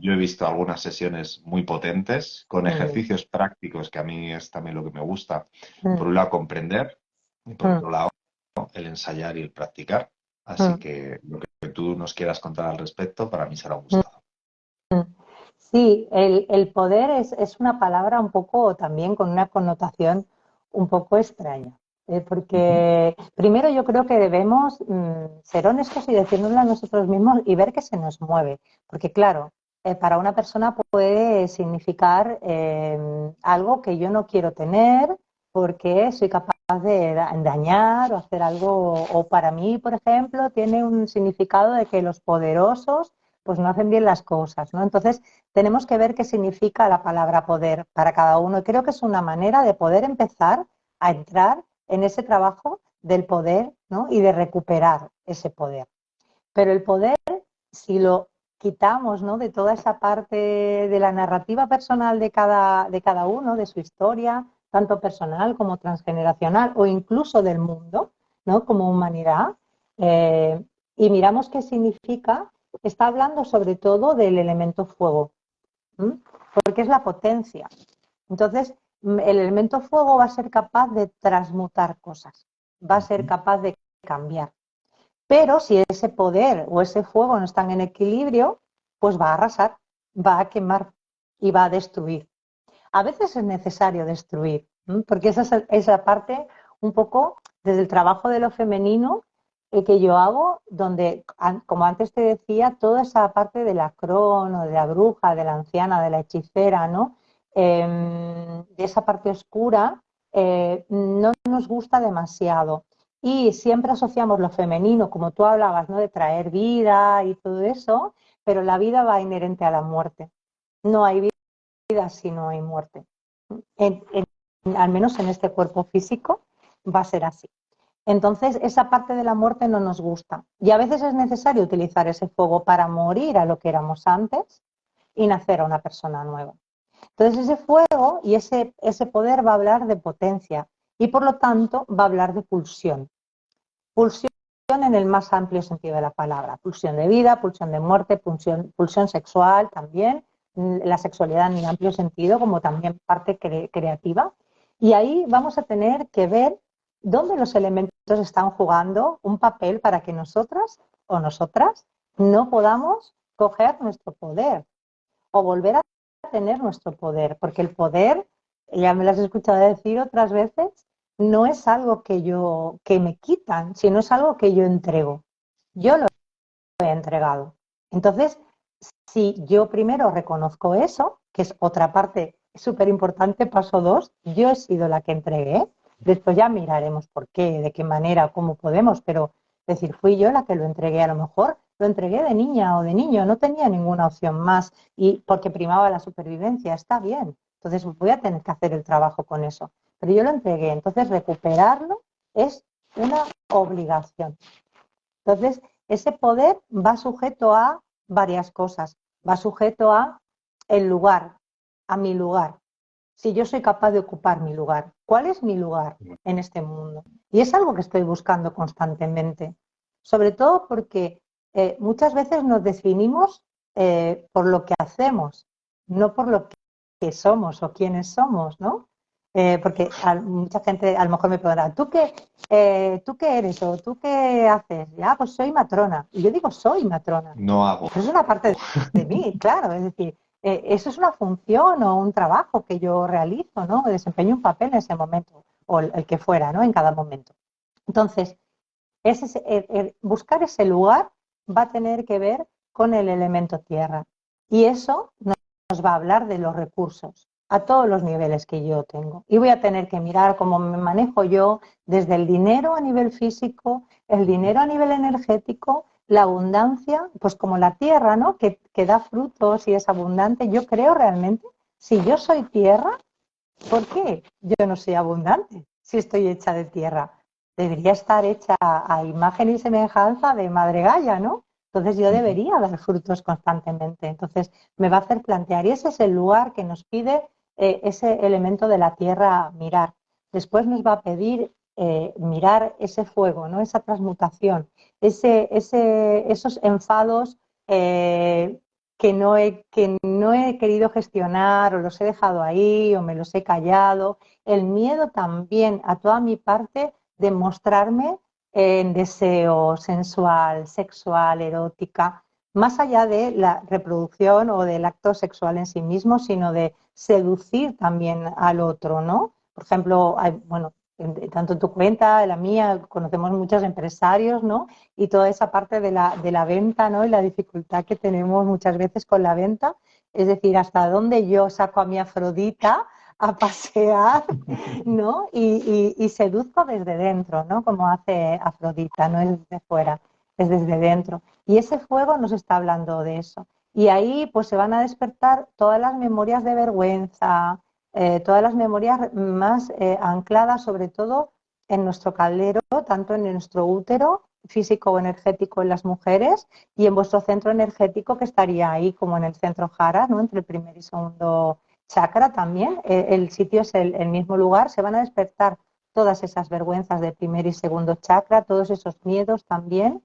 Yo he visto algunas sesiones muy potentes con mm, ejercicios prácticos, que a mí es también lo que me gusta. Por mm, un lado, comprender y por mm, otro lado el ensayar y el practicar. Así mm, que lo que tú nos quieras contar al respecto, para mí será un mm. gustazo. Sí, el poder es una palabra un poco también con una connotación un poco extraña, Ujú. porque primero yo creo que debemos ser honestos y decírnoslo a nosotros mismos y ver que se nos mueve, porque claro, para una persona puede significar algo que yo no quiero tener porque soy capaz de dañar o hacer algo, o para mí, por ejemplo, tiene un significado de que los poderosos pues no hacen bien las cosas, ¿no? Entonces, tenemos que ver qué significa la palabra poder para cada uno. Y creo que es una manera de poder empezar a entrar en ese trabajo del poder, ¿no? Y de recuperar ese poder. Pero el poder, si lo quitamos, ¿no? De toda esa parte de la narrativa personal de cada uno, de su historia, tanto personal como transgeneracional o incluso del mundo, ¿no? Como humanidad, eh, y miramos qué significa, está hablando sobre todo del elemento fuego. ¿Mm? Porque es la potencia. Entonces, el elemento fuego va a ser capaz de transmutar cosas. va a ser capaz de cambiar. Pero si ese poder o ese fuego no están en equilibrio, pues va a arrasar, va a quemar y va a destruir. A veces es necesario destruir, porque esa es la parte un poco desde el trabajo de lo femenino que yo hago, donde, como antes te decía, toda esa parte de la crono, de la bruja, de la anciana, de la hechicera, ¿no? De esa parte oscura, no nos gusta demasiado. Y siempre asociamos lo femenino, como tú hablabas, ¿no? De traer vida y todo eso, pero la vida va inherente a la muerte. No hay vida si no hay muerte. En, al menos en este cuerpo físico va a ser así. Entonces, esa parte de la muerte no nos gusta. Y a veces es necesario utilizar ese fuego para morir a lo que éramos antes y nacer a una persona nueva. Entonces, ese fuego y ese poder va a hablar de potencia y, por lo tanto, va a hablar de pulsión. Pulsión en el más amplio sentido de la palabra. Pulsión de vida, pulsión de muerte, pulsión sexual también, la sexualidad en el amplio sentido, como también parte creativa. Y ahí vamos a tener que ver dónde los elementos están jugando un papel para que nosotras o nosotras no podamos coger nuestro poder o volver a tener nuestro poder, porque el poder, ya me lo has escuchado decir otras veces, no es algo que me quitan, sino es algo que yo entrego. Yo lo he entregado. Entonces, si yo primero reconozco eso, que es otra parte súper importante, paso 2, yo he sido la que entregué. Después ya miraremos por qué, de qué manera, cómo podemos, pero decir, fui yo la que lo entregué. A lo mejor lo entregué de niña o de niño, no tenía ninguna opción más y porque primaba la supervivencia, está bien. Entonces voy a tener que hacer el trabajo con eso. Pero yo lo entregué, entonces recuperarlo es una obligación. Entonces, ese poder va sujeto a varias cosas. Va sujeto a el lugar, a mi lugar. Si yo soy capaz de ocupar mi lugar, ¿cuál es mi lugar en este mundo? Y es algo que estoy buscando constantemente. Sobre todo porque muchas veces nos definimos por lo que hacemos, no por lo que somos o quiénes somos, ¿no? Porque mucha gente a lo mejor me pregunta, ¿tú qué eres o tú qué haces? Ya, pues soy matrona. Y yo digo, soy matrona. No hago. Pero es una parte de mí, claro. Es decir, eso es una función o un trabajo que yo realizo, ¿no? Desempeño un papel en ese momento, o el que fuera, ¿no? En cada momento. Entonces, buscar ese lugar va a tener que ver con el elemento tierra. Y eso nos va a hablar de los recursos a todos los niveles que yo tengo. Y voy a tener que mirar cómo me manejo yo desde el dinero a nivel físico, el dinero a nivel energético, la abundancia, pues como la tierra, ¿no? Que da frutos y es abundante. Yo creo realmente, si yo soy tierra, ¿por qué yo no soy abundante si estoy hecha de tierra? Debería estar hecha a imagen y semejanza de Madre Gaia, ¿no? Entonces yo debería dar frutos constantemente. Entonces me va a hacer plantear, y ese es el lugar que nos pide ese elemento de la tierra mirar. Después nos va a pedir mirar ese fuego, ¿no? Esa transmutación, esos enfados que no he querido gestionar o los he dejado ahí o me los he callado. El miedo también a toda mi parte de mostrarme en deseo sensual, sexual, erótica, más allá de la reproducción o del acto sexual en sí mismo, sino de seducir también al otro, ¿no? Por ejemplo, bueno, tanto en tu cuenta, en la mía, conocemos muchos empresarios, ¿no? Y toda esa parte de la venta, ¿no? Y la dificultad que tenemos muchas veces con la venta, es decir, hasta dónde yo saco a mi Afrodita a pasear, ¿no? Y seduzco desde dentro, ¿no? Como hace Afrodita, no es desde fuera, es desde dentro. Y ese fuego nos está hablando de eso. Y ahí pues se van a despertar todas las memorias de vergüenza, todas las memorias más ancladas sobre todo en nuestro caldero, tanto en nuestro útero físico o energético en las mujeres y en vuestro centro energético que estaría ahí como en el centro jara, ¿no? Entre el primer y segundo chakra también. El sitio es el mismo lugar, se van a despertar todas esas vergüenzas de primer y segundo chakra, todos esos miedos también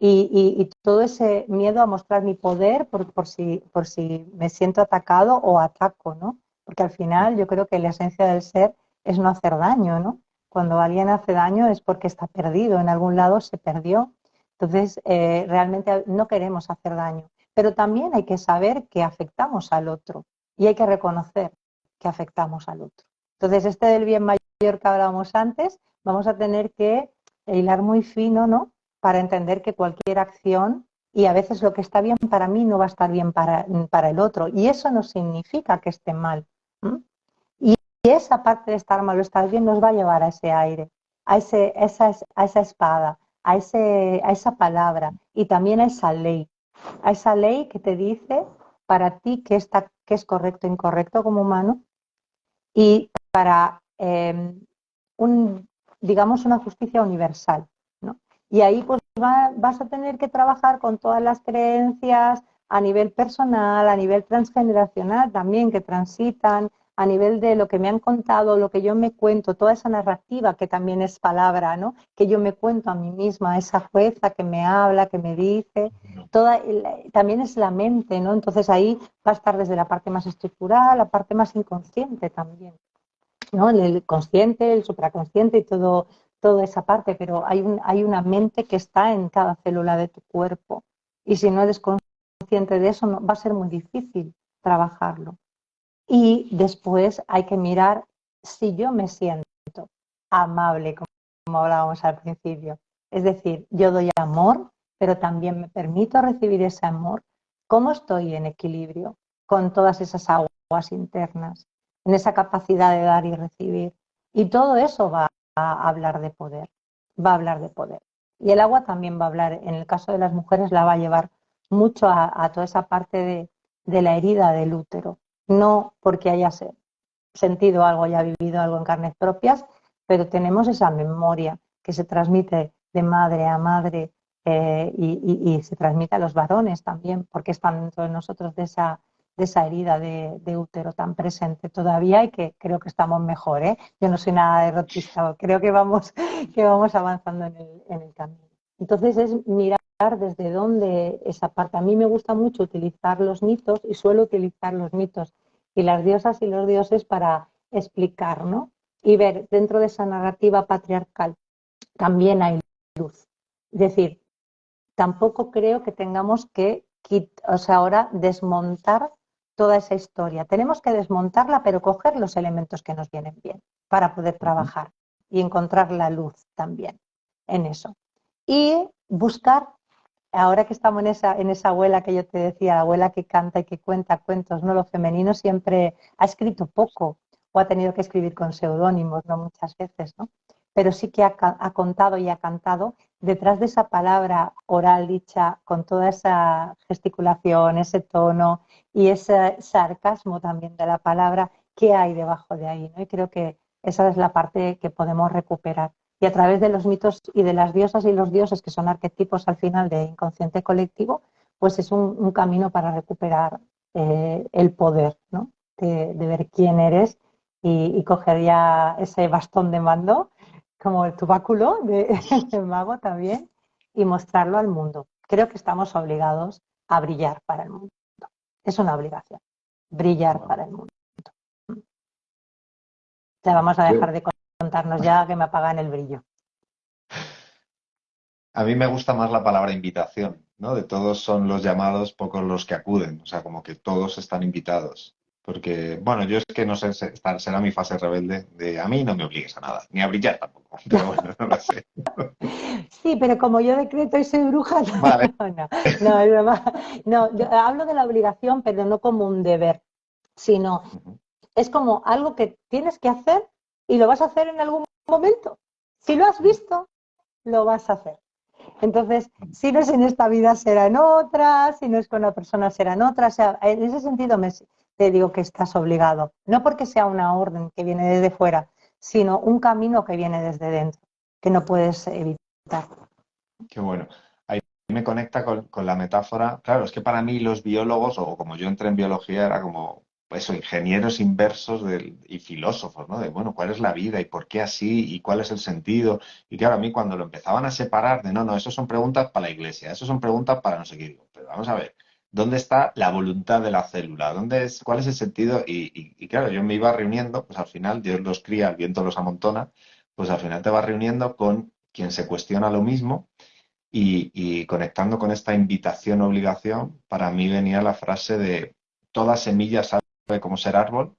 y todo ese miedo a mostrar mi poder por si me siento atacado o ataco, ¿no? Porque al final yo creo que la esencia del ser es no hacer daño, ¿no? Cuando alguien hace daño es porque está perdido, en algún lado se perdió. Entonces, realmente no queremos hacer daño. Pero también hay que saber que afectamos al otro y hay que reconocer que afectamos al otro. Entonces, este del bien mayor que hablábamos antes, vamos a tener que hilar muy fino, ¿no? Para entender que cualquier acción y a veces lo que está bien para mí no va a estar bien para el otro. Y eso no significa que esté mal. ¿M? Y esa parte de estar mal o estar bien nos va a llevar a ese aire, a esa espada, a esa palabra y también a esa ley que te dice para ti qué es correcto e incorrecto como humano y para digamos, una justicia universal, ¿no? Y ahí pues vas a tener que trabajar con todas las creencias a nivel personal, a nivel transgeneracional también, que transitan, a nivel de lo que me han contado, lo que yo me cuento, toda esa narrativa que también es palabra, ¿no? Que yo me cuento a mí misma, esa jueza que me habla, que me dice, también es la mente, ¿no? Entonces ahí va a estar desde la parte más estructural, la parte más inconsciente también, ¿no? El consciente, el supraconsciente y toda esa parte, pero hay una mente que está en cada célula de tu cuerpo y si no eres consciente de eso va a ser muy difícil trabajarlo. Y después hay que mirar si yo me siento amable, como hablábamos al principio. Es decir, yo doy amor, pero también me permito recibir ese amor. ¿Cómo estoy en equilibrio con todas esas aguas internas, en esa capacidad de dar y recibir? Y todo eso va a hablar de poder, va a hablar de poder. Y el agua también va a hablar, en el caso de las mujeres, la va a llevar mucho a toda esa parte de la herida del útero. No porque haya sentido algo, haya vivido algo en carnes propias, pero tenemos esa memoria que se transmite de madre a madre y se transmite a los varones también, porque están dentro de nosotros de esa herida de útero tan presente todavía y que creo que estamos mejor, ¿eh? Yo no soy nada derrotista, creo que vamos avanzando en el camino. Entonces es mirar desde dónde esa parte. A mí me gusta mucho utilizar los mitos y suelo utilizar los mitos y las diosas y los dioses para explicar, ¿no? Y ver dentro de esa narrativa patriarcal también hay luz. Es decir, tampoco creo que tengamos que ahora desmontar toda esa historia. Tenemos que desmontarla, pero coger los elementos que nos vienen bien para poder trabajar y encontrar la luz también en eso. Y buscar, ahora que estamos en esa abuela que yo te decía, la abuela que canta y que cuenta cuentos, ¿no? Lo femenino siempre ha escrito poco o ha tenido que escribir con seudónimos, ¿no? Muchas veces, ¿no? Pero sí que ha contado y ha cantado detrás de esa palabra oral dicha, con toda esa gesticulación, ese tono y ese sarcasmo también de la palabra, ¿qué hay debajo de ahí? ¿No? Y creo que esa es la parte que podemos recuperar. Y a través de los mitos y de las diosas y los dioses, que son arquetipos al final de inconsciente colectivo, pues es un camino para recuperar el poder, ¿no? De ver quién eres y coger ya ese bastón de mando como el tubáculo del mago también, y mostrarlo al mundo. Creo que estamos obligados a brillar para el mundo. Es una obligación, brillar para el mundo. Ya vamos a dejar de contarnos ya que me apagan el brillo. A mí me gusta más la palabra invitación, ¿no? De todos son los llamados, pocos los que acuden. O sea, como que todos están invitados. Porque, bueno, yo es que no sé, será mi fase rebelde de a mí no me obligues a nada, ni a brillar tampoco. Pero bueno, no lo sé. Sí, pero como yo decreto y soy bruja, Vale. no, es broma. No, yo hablo de la obligación, pero no como un deber, sino es como algo que tienes que hacer y lo vas a hacer en algún momento. Si lo has visto, lo vas a hacer. Entonces, si no es en esta vida, será en otra, si no es con una persona, será en otra. O sea, en ese sentido te digo que estás obligado. No porque sea una orden que viene desde fuera, sino un camino que viene desde dentro, que no puedes evitar. Qué bueno. Ahí me conecta con la metáfora. Claro, es que para mí los biólogos, o como yo entré en biología, era como, pues, eso, ingenieros inversos y filósofos, ¿no? De, bueno, ¿cuál es la vida y por qué así y cuál es el sentido? Y claro, a mí cuando lo empezaban a separar de, no, no, eso son preguntas para la iglesia, eso son preguntas para no sé qué, digo, pero vamos a ver, ¿dónde está la voluntad de la célula? ¿Cuál es el sentido? Y claro, yo me iba reuniendo, pues al final Dios los cría, el viento los amontona, pues al final te vas reuniendo con quien se cuestiona lo mismo y conectando con esta invitación-obligación, para mí venía la frase de toda semilla sabe cómo ser árbol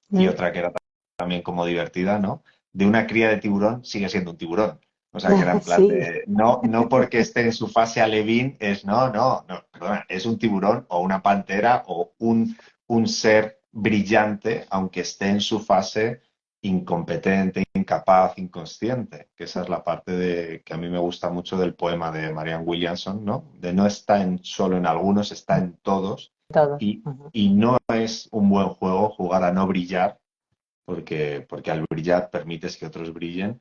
y Mm. otra que era también como divertida, ¿no? De una cría de tiburón sigue siendo un tiburón. O sea, que era en plan Sí. de, no, no porque esté en su fase alevín, es no, perdona, es un tiburón o una pantera o un ser brillante, aunque esté en su fase incompetente, incapaz, inconsciente, que esa es la parte que a mí me gusta mucho del poema de Marianne Williamson, ¿no? De no está solo en algunos, está en todos Todos. y, Ujú. y no es un buen juego jugar a no brillar, porque al brillar permites que otros brillen.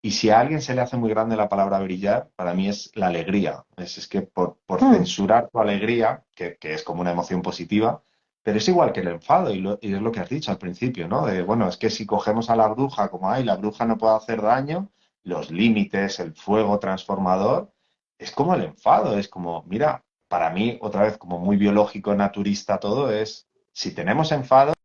Y si a alguien se le hace muy grande la palabra brillar, para mí es la alegría. Es que por Mm. censurar tu alegría, que es como una emoción positiva, pero es igual que el enfado, y es lo que has dicho al principio, ¿no? De, bueno, es que si cogemos a la bruja como, ay, la bruja no puede hacer daño, los límites, el fuego transformador, es como el enfado, es como, mira, para mí, otra vez, como muy biológico, naturista todo, es, si tenemos enfados,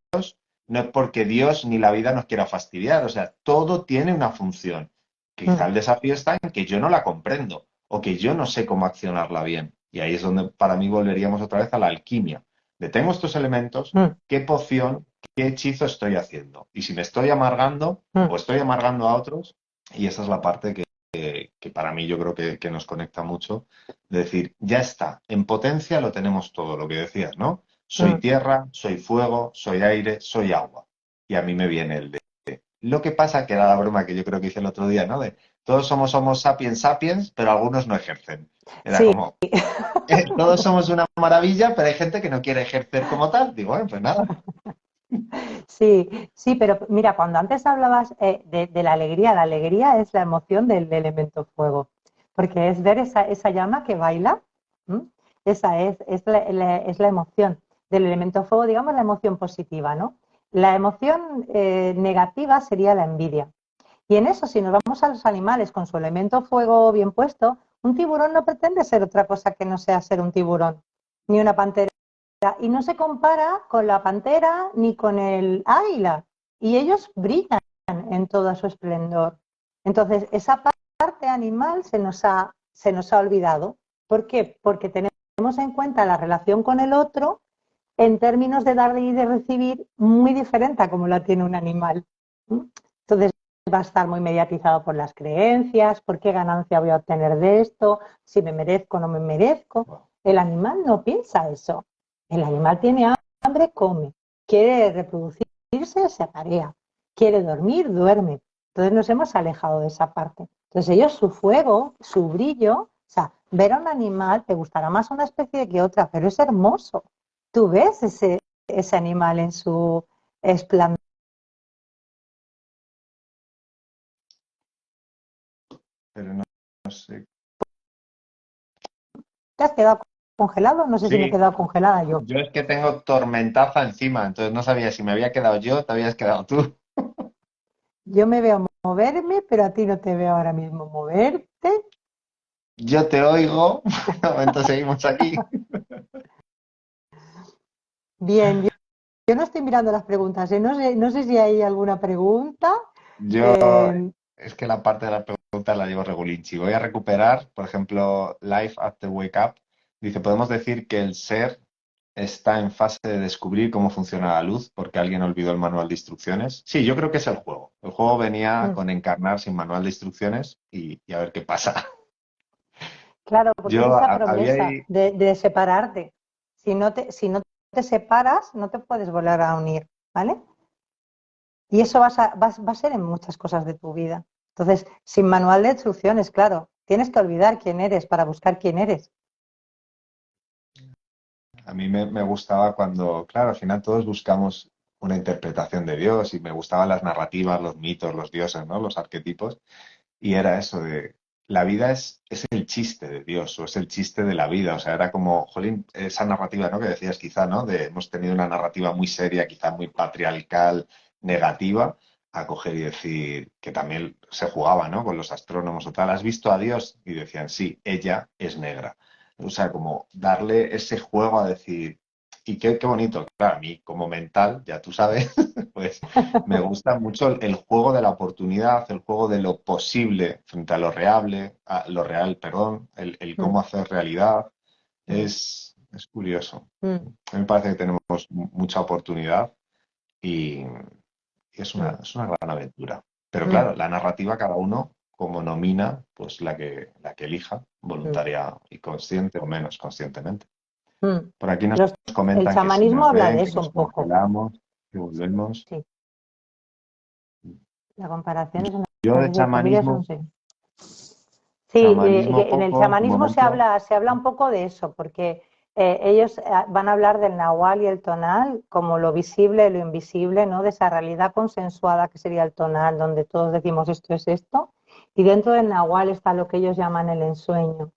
no es porque Dios ni la vida nos quiera fastidiar, o sea, todo tiene una función. Quizá Mm. el desafío está en que yo no la comprendo o que yo no sé cómo accionarla bien. Y ahí es donde para mí volveríamos otra vez a la alquimia. De tengo estos elementos, Mm. ¿qué poción, qué hechizo estoy haciendo? Y si me estoy amargando Mm. o estoy amargando a otros, y esa es la parte que para mí yo creo que nos conecta mucho, de decir, ya está, en potencia lo tenemos todo, lo que decías, ¿no? Soy Mm. tierra, soy fuego, soy aire, soy agua. Y a mí me viene el de lo que pasa, que era la broma que yo creo que hice el otro día, ¿no? De todos somos Homo sapiens sapiens, pero algunos no ejercen. Era Sí, como, todos somos una maravilla, pero hay gente que no quiere ejercer como tal. Digo, bueno, pues nada. sí, sí, pero mira, cuando antes hablabas de la alegría es la emoción del elemento fuego, porque es ver esa llama que baila, ¿m? Esa es la emoción del elemento fuego, digamos la emoción positiva, ¿no? La emoción negativa sería la envidia. Y en eso, si nos vamos a los animales con su elemento fuego bien puesto, un tiburón no pretende ser otra cosa que no sea ser un tiburón, ni una pantera y no se compara con la pantera ni con el águila. Y ellos brillan en todo su esplendor. Entonces, esa parte animal se nos ha olvidado. ¿Por qué? Porque tenemos en cuenta la relación con el otro en términos de dar y de recibir muy diferente a como la tiene un animal. Entonces, va a estar muy mediatizado por las creencias, por qué ganancia voy a obtener de esto, si me merezco o no me merezco. El animal no piensa eso. El animal tiene hambre, come. Quiere reproducirse, se aparea. Quiere dormir, duerme. Entonces nos hemos alejado de esa parte. Entonces ellos, su fuego, su brillo, o sea, ver a un animal, te gustará más una especie que otra, pero es hermoso. Tú ves ese animal en su esplendor. Pero no, no sé. ¿Te has quedado congelado? No sé si me he Sí, quedado congelada yo. yo es que tengo tormentaza encima, entonces no sabía si me había quedado yo, te habías quedado tú. Yo me veo moverme, pero a ti no te veo ahora mismo moverte. Yo te oigo, de momento seguimos aquí. Bien, yo no estoy mirando las preguntas, ¿eh? No sé si hay alguna pregunta. Yo, Eh, es que la parte de la pregunta la llevo regulinchi. Voy a recuperar, por ejemplo, Life After Wake Up. Dice, podemos decir que el ser está en fase de descubrir cómo funciona la luz porque alguien olvidó el manual de instrucciones. Sí, yo creo que es el juego. El juego venía con encarnar sin manual de instrucciones y a ver qué pasa. claro, porque es Yo esa había promesa ahí, de separarte. Si no te separas, no te puedes volver a unir, ¿vale? Y eso va a ser en muchas cosas de tu vida. Entonces, sin manual de instrucciones, claro, tienes que olvidar quién eres para buscar quién eres. a mí me gustaba cuando, claro, al final todos buscamos una interpretación de Dios y me gustaban las narrativas, los mitos, los dioses, ¿no? Los arquetipos. Y era eso de, la vida es el chiste de Dios o es el chiste de la vida. O sea, era como, jolín, esa narrativa, ¿no? Que decías quizá, ¿no? De hemos tenido una narrativa muy seria, quizá muy patriarcal, negativa, a coger y decir que también se jugaba, ¿no? Con los astrónomos o tal. ¿Has visto a Dios? Y decían, sí, ella es negra. O sea, como darle ese juego a decir, Y qué bonito, claro, a mí como mental, ya tú sabes, pues me gusta mucho el juego de la oportunidad, el juego de lo posible frente a lo real, perdón, el Mm, cómo hacer realidad. mm, Es curioso. mm, A mí me parece que tenemos mucha oportunidad y mm, es una gran aventura. Pero mm, claro, la narrativa cada uno como nomina, pues la que elija, mm, voluntaria y consciente o menos conscientemente. mm. Por aquí nos Los- el comentan que si chamanismo nos habla ven, de que eso nos un poco. congelamos, que volvemos. Sí, la comparación es una Yo de especie de familia, chamanismo, sí. Sí, chamanismo en el poco, de chamanismo momento. se habla un poco de eso, porque ellos van a hablar del nahual y el tonal como lo visible y lo invisible, ¿no? De esa realidad consensuada que sería el tonal, donde todos decimos esto es esto, y dentro del nahual está lo que ellos llaman el ensueño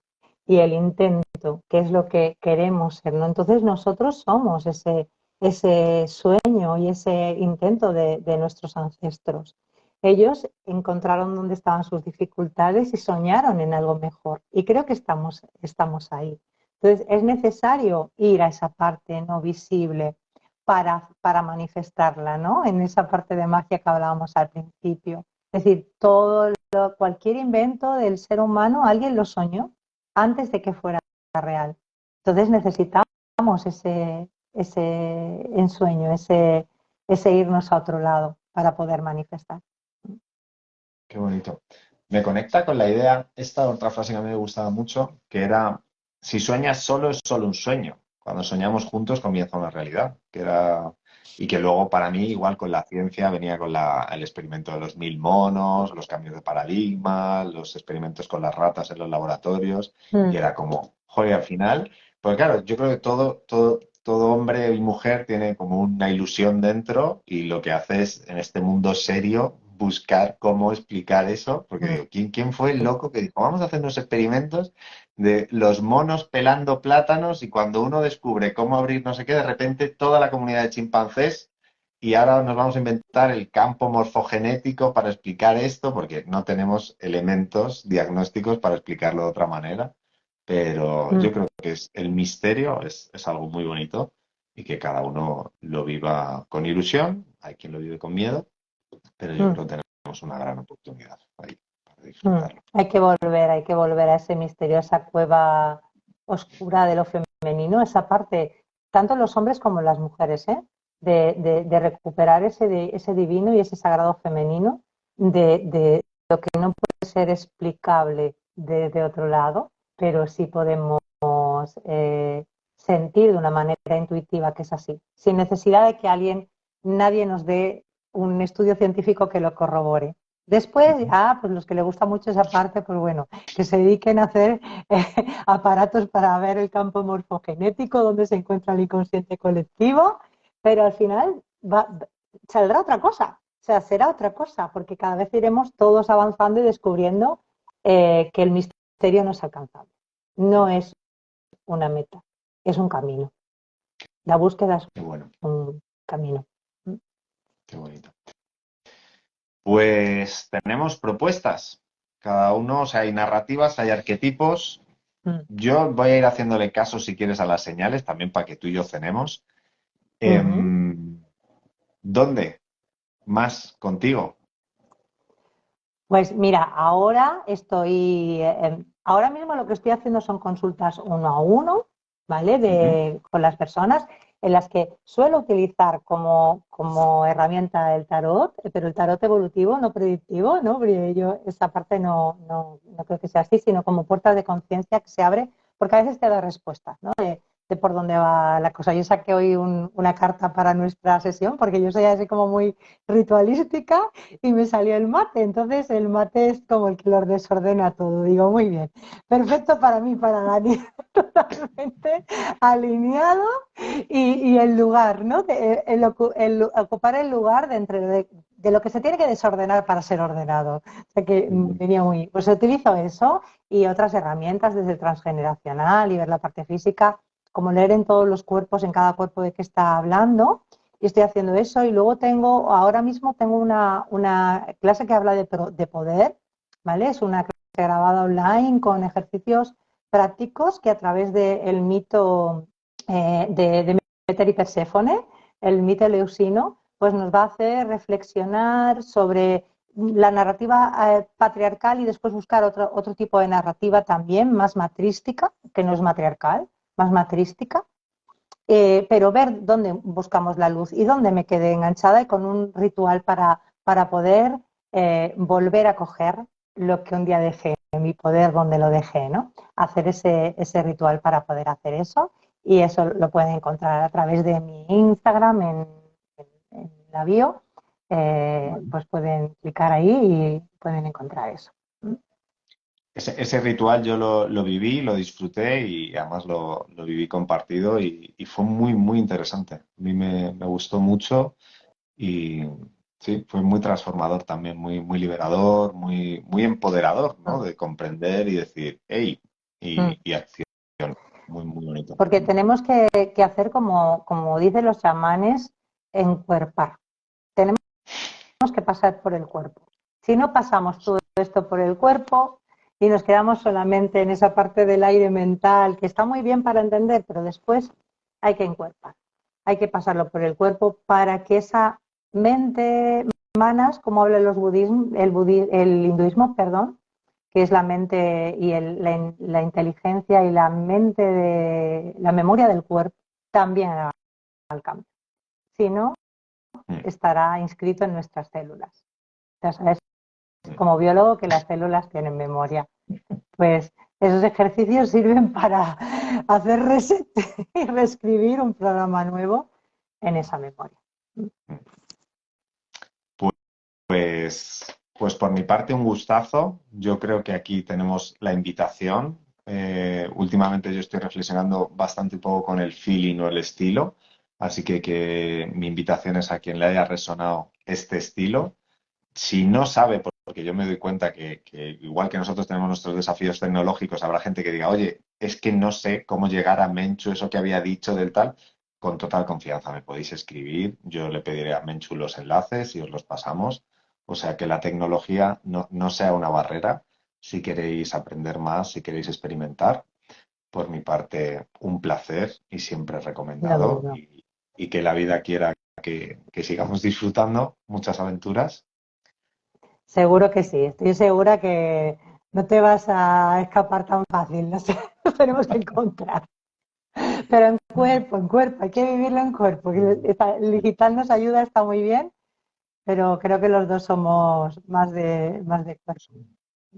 y el intento, que es lo que queremos ser, ¿no? Entonces nosotros somos ese sueño y ese intento de nuestros ancestros. Ellos encontraron dónde estaban sus dificultades y soñaron en algo mejor. Y creo que estamos ahí. Entonces, es necesario ir a esa parte no visible para manifestarla, ¿no? En esa parte de magia que hablábamos al principio. Es decir, cualquier invento del ser humano, alguien lo soñó antes de que fuera real. Entonces necesitamos ese ensueño, ese irnos a otro lado para poder manifestar. Qué bonito. Me conecta con la idea, esta otra frase que a mí me gustaba mucho, que era, si sueñas solo es solo un sueño. Cuando soñamos juntos comienza una realidad, que era, y que luego para mí, igual con la ciencia, venía con el experimento de los 1000 monos, los cambios de paradigma, los experimentos con las ratas en los laboratorios, y Mm, era como, joder, al final, porque claro, yo creo que todo hombre y mujer tiene como una ilusión dentro y lo que hace es, en este mundo serio, buscar cómo explicar eso, porque mm, digo, ¿quién fue el loco que dijo, vamos a hacer unos experimentos de los monos pelando plátanos y cuando uno descubre cómo abrir no sé qué, de repente toda la comunidad de chimpancés y ahora nos vamos a inventar el campo morfogenético para explicar esto, porque no tenemos elementos diagnósticos para explicarlo de otra manera? Pero yo mm, creo que el misterio es algo muy bonito y que cada uno lo viva con ilusión, hay quien lo vive con miedo, pero yo mm, creo que tenemos una gran oportunidad ahí para mm. disfrutarlo. Hay que volver a ese misterio, a esa cueva oscura de lo femenino, esa parte, tanto los hombres como las mujeres, ¿eh? De recuperar ese divino y ese sagrado femenino, de lo que no puede ser explicable desde otro lado, pero sí podemos sentir de una manera intuitiva que es así, sin necesidad de que nadie nos dé un estudio científico que lo corrobore. Después, ya, pues los que les gusta mucho esa parte, pues bueno, que se dediquen a hacer aparatos para ver el campo morfogenético, donde se encuentra el inconsciente colectivo, pero al final saldrá otra cosa, o sea, será otra cosa, porque cada vez iremos todos avanzando y descubriendo que el misterio no es alcanzable, no es una meta, es un camino. La búsqueda es Qué bueno, un camino. qué bonito. Pues tenemos propuestas. Cada uno, o sea, hay narrativas, hay arquetipos. Mm, Yo voy a ir haciéndole caso, si quieres, a las señales, también para que tú y yo cenemos. mm. Em, ¿Dónde? Más contigo. Pues mira, ahora mismo lo que estoy haciendo son consultas uno a uno, ¿vale? Ujú. Con las personas en las que suelo utilizar como herramienta el tarot, pero el tarot evolutivo, no predictivo, ¿no? Porque yo esa parte no creo que sea así, sino como puertas de conciencia que se abre, porque a veces te da respuestas, ¿no? De por dónde va la cosa. Yo saqué hoy una carta para nuestra sesión, porque yo soy así como muy ritualística y me salió el mate. Entonces el mate es como el que lo desordena todo. Digo, muy bien, perfecto para mí, para Dani, totalmente alineado y el lugar, ¿no? El ocupar el lugar de lo que se tiene que desordenar para ser ordenado. O sea que venía muy... Pues utilizo eso y otras herramientas desde transgeneracional y ver la parte física, como leer en todos los cuerpos, en cada cuerpo de qué está hablando y estoy haciendo eso. Y luego ahora mismo tengo una clase que habla de poder, ¿vale? Es una clase grabada online con ejercicios prácticos que a través del mito de Demeter y Perséfone, el mito eleusino, pues nos va a hacer reflexionar sobre la narrativa patriarcal y después buscar otro tipo de narrativa también, más matrística, que no es matriarcal, más matrística, pero ver dónde buscamos la luz y dónde me quedé enganchada y con un ritual para poder volver a coger lo que un día dejé, mi poder donde lo dejé, ¿no? Hacer ese ritual para poder hacer eso, y eso lo pueden encontrar a través de mi Instagram en la bio, pues pueden clicar ahí y pueden encontrar eso. Ese ritual yo lo viví, lo disfruté y además lo viví compartido y fue muy, muy interesante. A mí me gustó mucho y sí, fue muy transformador también, muy, muy liberador, muy, muy empoderador, ¿no? Mm. De comprender y decir, hey, Mm. y acción. Muy, muy bonito. Porque tenemos que hacer como dicen los chamanes, encuerpar. Tenemos que pasar por el cuerpo. Si no pasamos todo esto por el cuerpo y nos quedamos solamente en esa parte del aire mental, que está muy bien para entender, pero después hay que encuerpar. Hay que pasarlo por el cuerpo para que esa mente, manas, como habla el hinduismo, perdón, que es la mente y la inteligencia y la mente la memoria del cuerpo, también haga el cambio. Si no, Mm, estará inscrito en nuestras células. Ya sabes, como biólogo, que las células tienen memoria. Pues esos ejercicios sirven para hacer reset y reescribir un programa nuevo en esa memoria. mm. Pues, pues por mi parte, un gustazo. Yo creo que aquí tenemos la invitación. Últimamente yo estoy reflexionando bastante poco con el feeling o el estilo, así que mi invitación es a quien le haya resonado este estilo. Si no sabe, porque yo me doy cuenta que igual que nosotros tenemos nuestros desafíos tecnológicos, habrá gente que diga, oye, es que no sé cómo llegar a Menchu, eso que había dicho del tal, con total confianza me podéis escribir, yo le pediré a Menchu los enlaces y os los pasamos. O sea, que la tecnología no sea una barrera si queréis aprender más, si queréis experimentar. Por mi parte, un placer y siempre Lo recomendado mismo. y que la vida quiera que sigamos disfrutando muchas aventuras. Seguro que sí. Estoy segura que no te vas a escapar tan fácil. No sé, nos tenemos que encontrar. Pero en cuerpo, hay que vivirlo en cuerpo. El digital nos ayuda, está muy bien, pero creo que los dos somos más de cuerpo.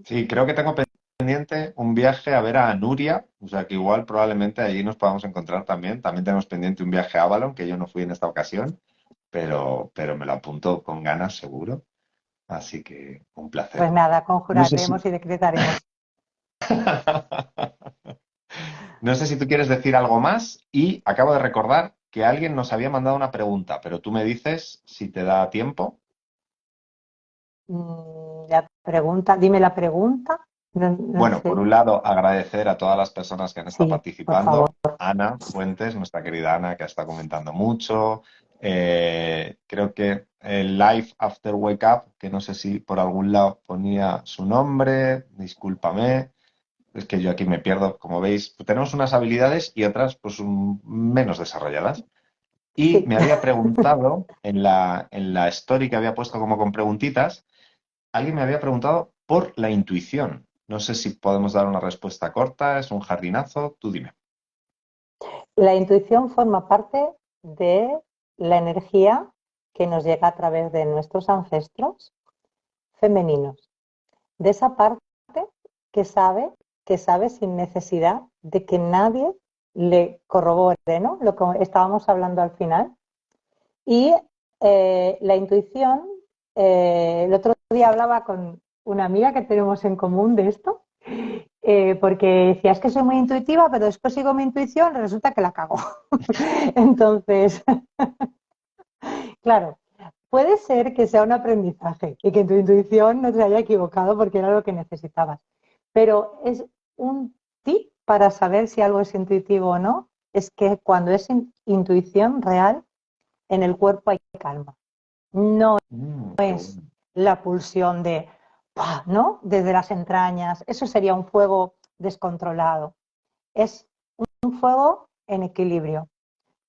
Sí, creo que tengo pendiente un viaje a ver a Nuria, o sea que igual probablemente allí nos podamos encontrar también. También tenemos pendiente un viaje a Avalon, que yo no fui en esta ocasión, pero me lo apunto con ganas seguro. Así que un Pues placer. nada, No sé si, conjuraremos y decretaremos. no sé si tú quieres decir algo más y acabo de recordar que alguien nos había mandado una pregunta, pero tú me dices si te da tiempo. La pregunta, dime la pregunta. No, no Bueno, por sé. un lado, agradecer a todas las personas que han estado Sí, por favor. participando. Ana Fuentes, nuestra querida Ana, que está comentando mucho. Creo que el Life After Wake Up, que no sé si por algún lado ponía su nombre, discúlpame. Es que yo aquí me pierdo, como veis, tenemos unas habilidades y otras pues menos desarrolladas. Y Sí. me había preguntado en la story que había puesto como con preguntitas, alguien me había preguntado por la intuición. No sé si podemos dar una respuesta corta, es un jardinazo, tú dime. La intuición forma parte de la energía que nos llega a través de nuestros ancestros femeninos, de esa parte que sabe, que sabe sin necesidad de que nadie le corrobore, ¿no? Lo que estábamos hablando al final. Y la intuición, el otro día hablaba con una amiga que tenemos en común de esto, porque decía, es que soy muy intuitiva, pero después sigo mi intuición y resulta que la cago. Entonces, claro, puede ser que sea un aprendizaje y que tu intuición no te haya equivocado porque era lo que necesitabas, pero es un tip para saber si algo es intuitivo o no, es que cuando es intuición real, en el cuerpo hay calma. No Qué es bueno. la pulsión de, ¡pah!, ¿no? Desde las entrañas. Eso sería un fuego descontrolado. Es un fuego en equilibrio.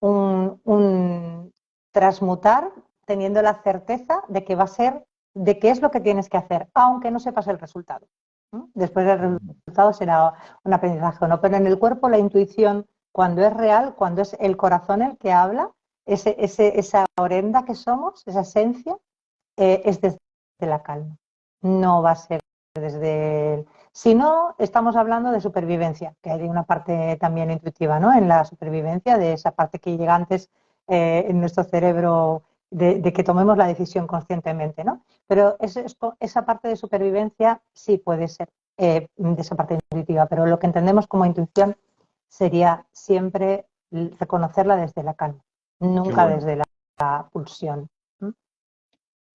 un transmutar teniendo la certeza de que va a ser, de qué es lo que tienes que hacer, aunque no sepas el resultado. ¿No? Después del resultado será un aprendizaje o no, pero en el cuerpo la intuición, cuando es real, cuando es el corazón el que habla, esa orenda que somos, esa esencia, es desde la calma. No va a ser desde el... Si no, estamos hablando de supervivencia, que hay una parte también intuitiva, ¿no? En la supervivencia, de esa parte que llega antes en nuestro cerebro de que tomemos la decisión conscientemente, ¿no? Pero esa parte de supervivencia sí puede ser de esa parte intuitiva, pero lo que entendemos como intuición sería siempre reconocerla desde la calma, Qué nunca bueno, desde la pulsión. ¿Mm?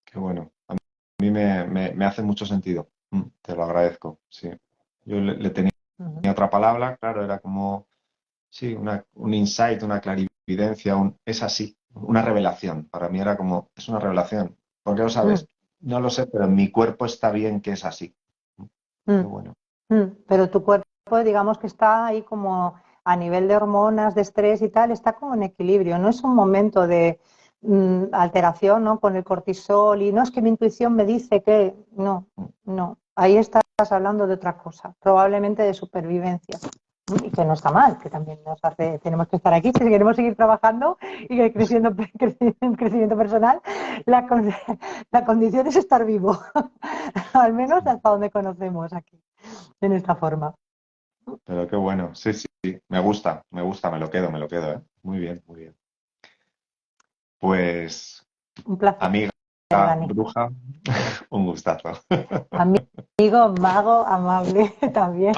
qué bueno. A mí me hace mucho sentido. Te lo agradezco, sí. Yo le tenía Ujú. otra palabra, claro, era como, sí, un insight, una clarividencia, es así, una revelación. Para mí era como, es una revelación. ¿Por qué lo Mm, sabes? No lo sé, pero en mi cuerpo está bien que es así. mm. Qué bueno. Pero tu cuerpo, digamos que está ahí como a nivel de hormonas, de estrés y tal, está como en equilibrio. No es un momento de alteración, ¿no? Con el cortisol y no es que mi intuición me dice que no, no. Ahí estás hablando de otra cosa, probablemente de supervivencia. Y que no está mal, que también nos hace, tenemos que estar aquí, si queremos seguir trabajando y que creciendo, crecimiento personal, la, la condición es estar vivo, al menos hasta donde conocemos aquí en esta forma. Pero qué bueno, sí, sí, sí. Me gusta, me lo quedo, ¿eh? Muy bien, muy bien. Pues, Un placer, amiga Dani. bruja, un gustazo. Amigo, mago, amable también.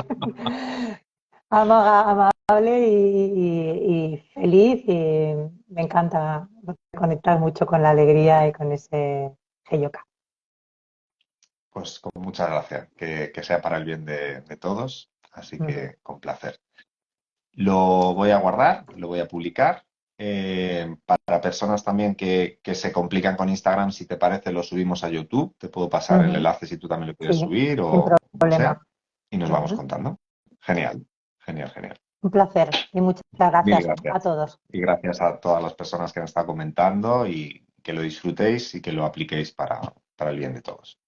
Amable y feliz y me encanta conectar mucho con la alegría y con ese Heyoka. Pues con muchas gracias, que sea para el bien de todos, así Ujú. que con placer. Lo voy a guardar, lo voy a publicar. Para personas también que se complican con Instagram, si te parece, lo subimos a YouTube. Te puedo pasar el Ujú. enlace si tú también lo quieres Sí, subir sin o como sea. problema. Y nos vamos Ujú. contando. Genial, genial, genial. Un placer y muchas Mil gracias a gracias. todos. Y gracias a todas las personas que han estado comentando y que lo disfrutéis y que lo apliquéis para el bien de todos.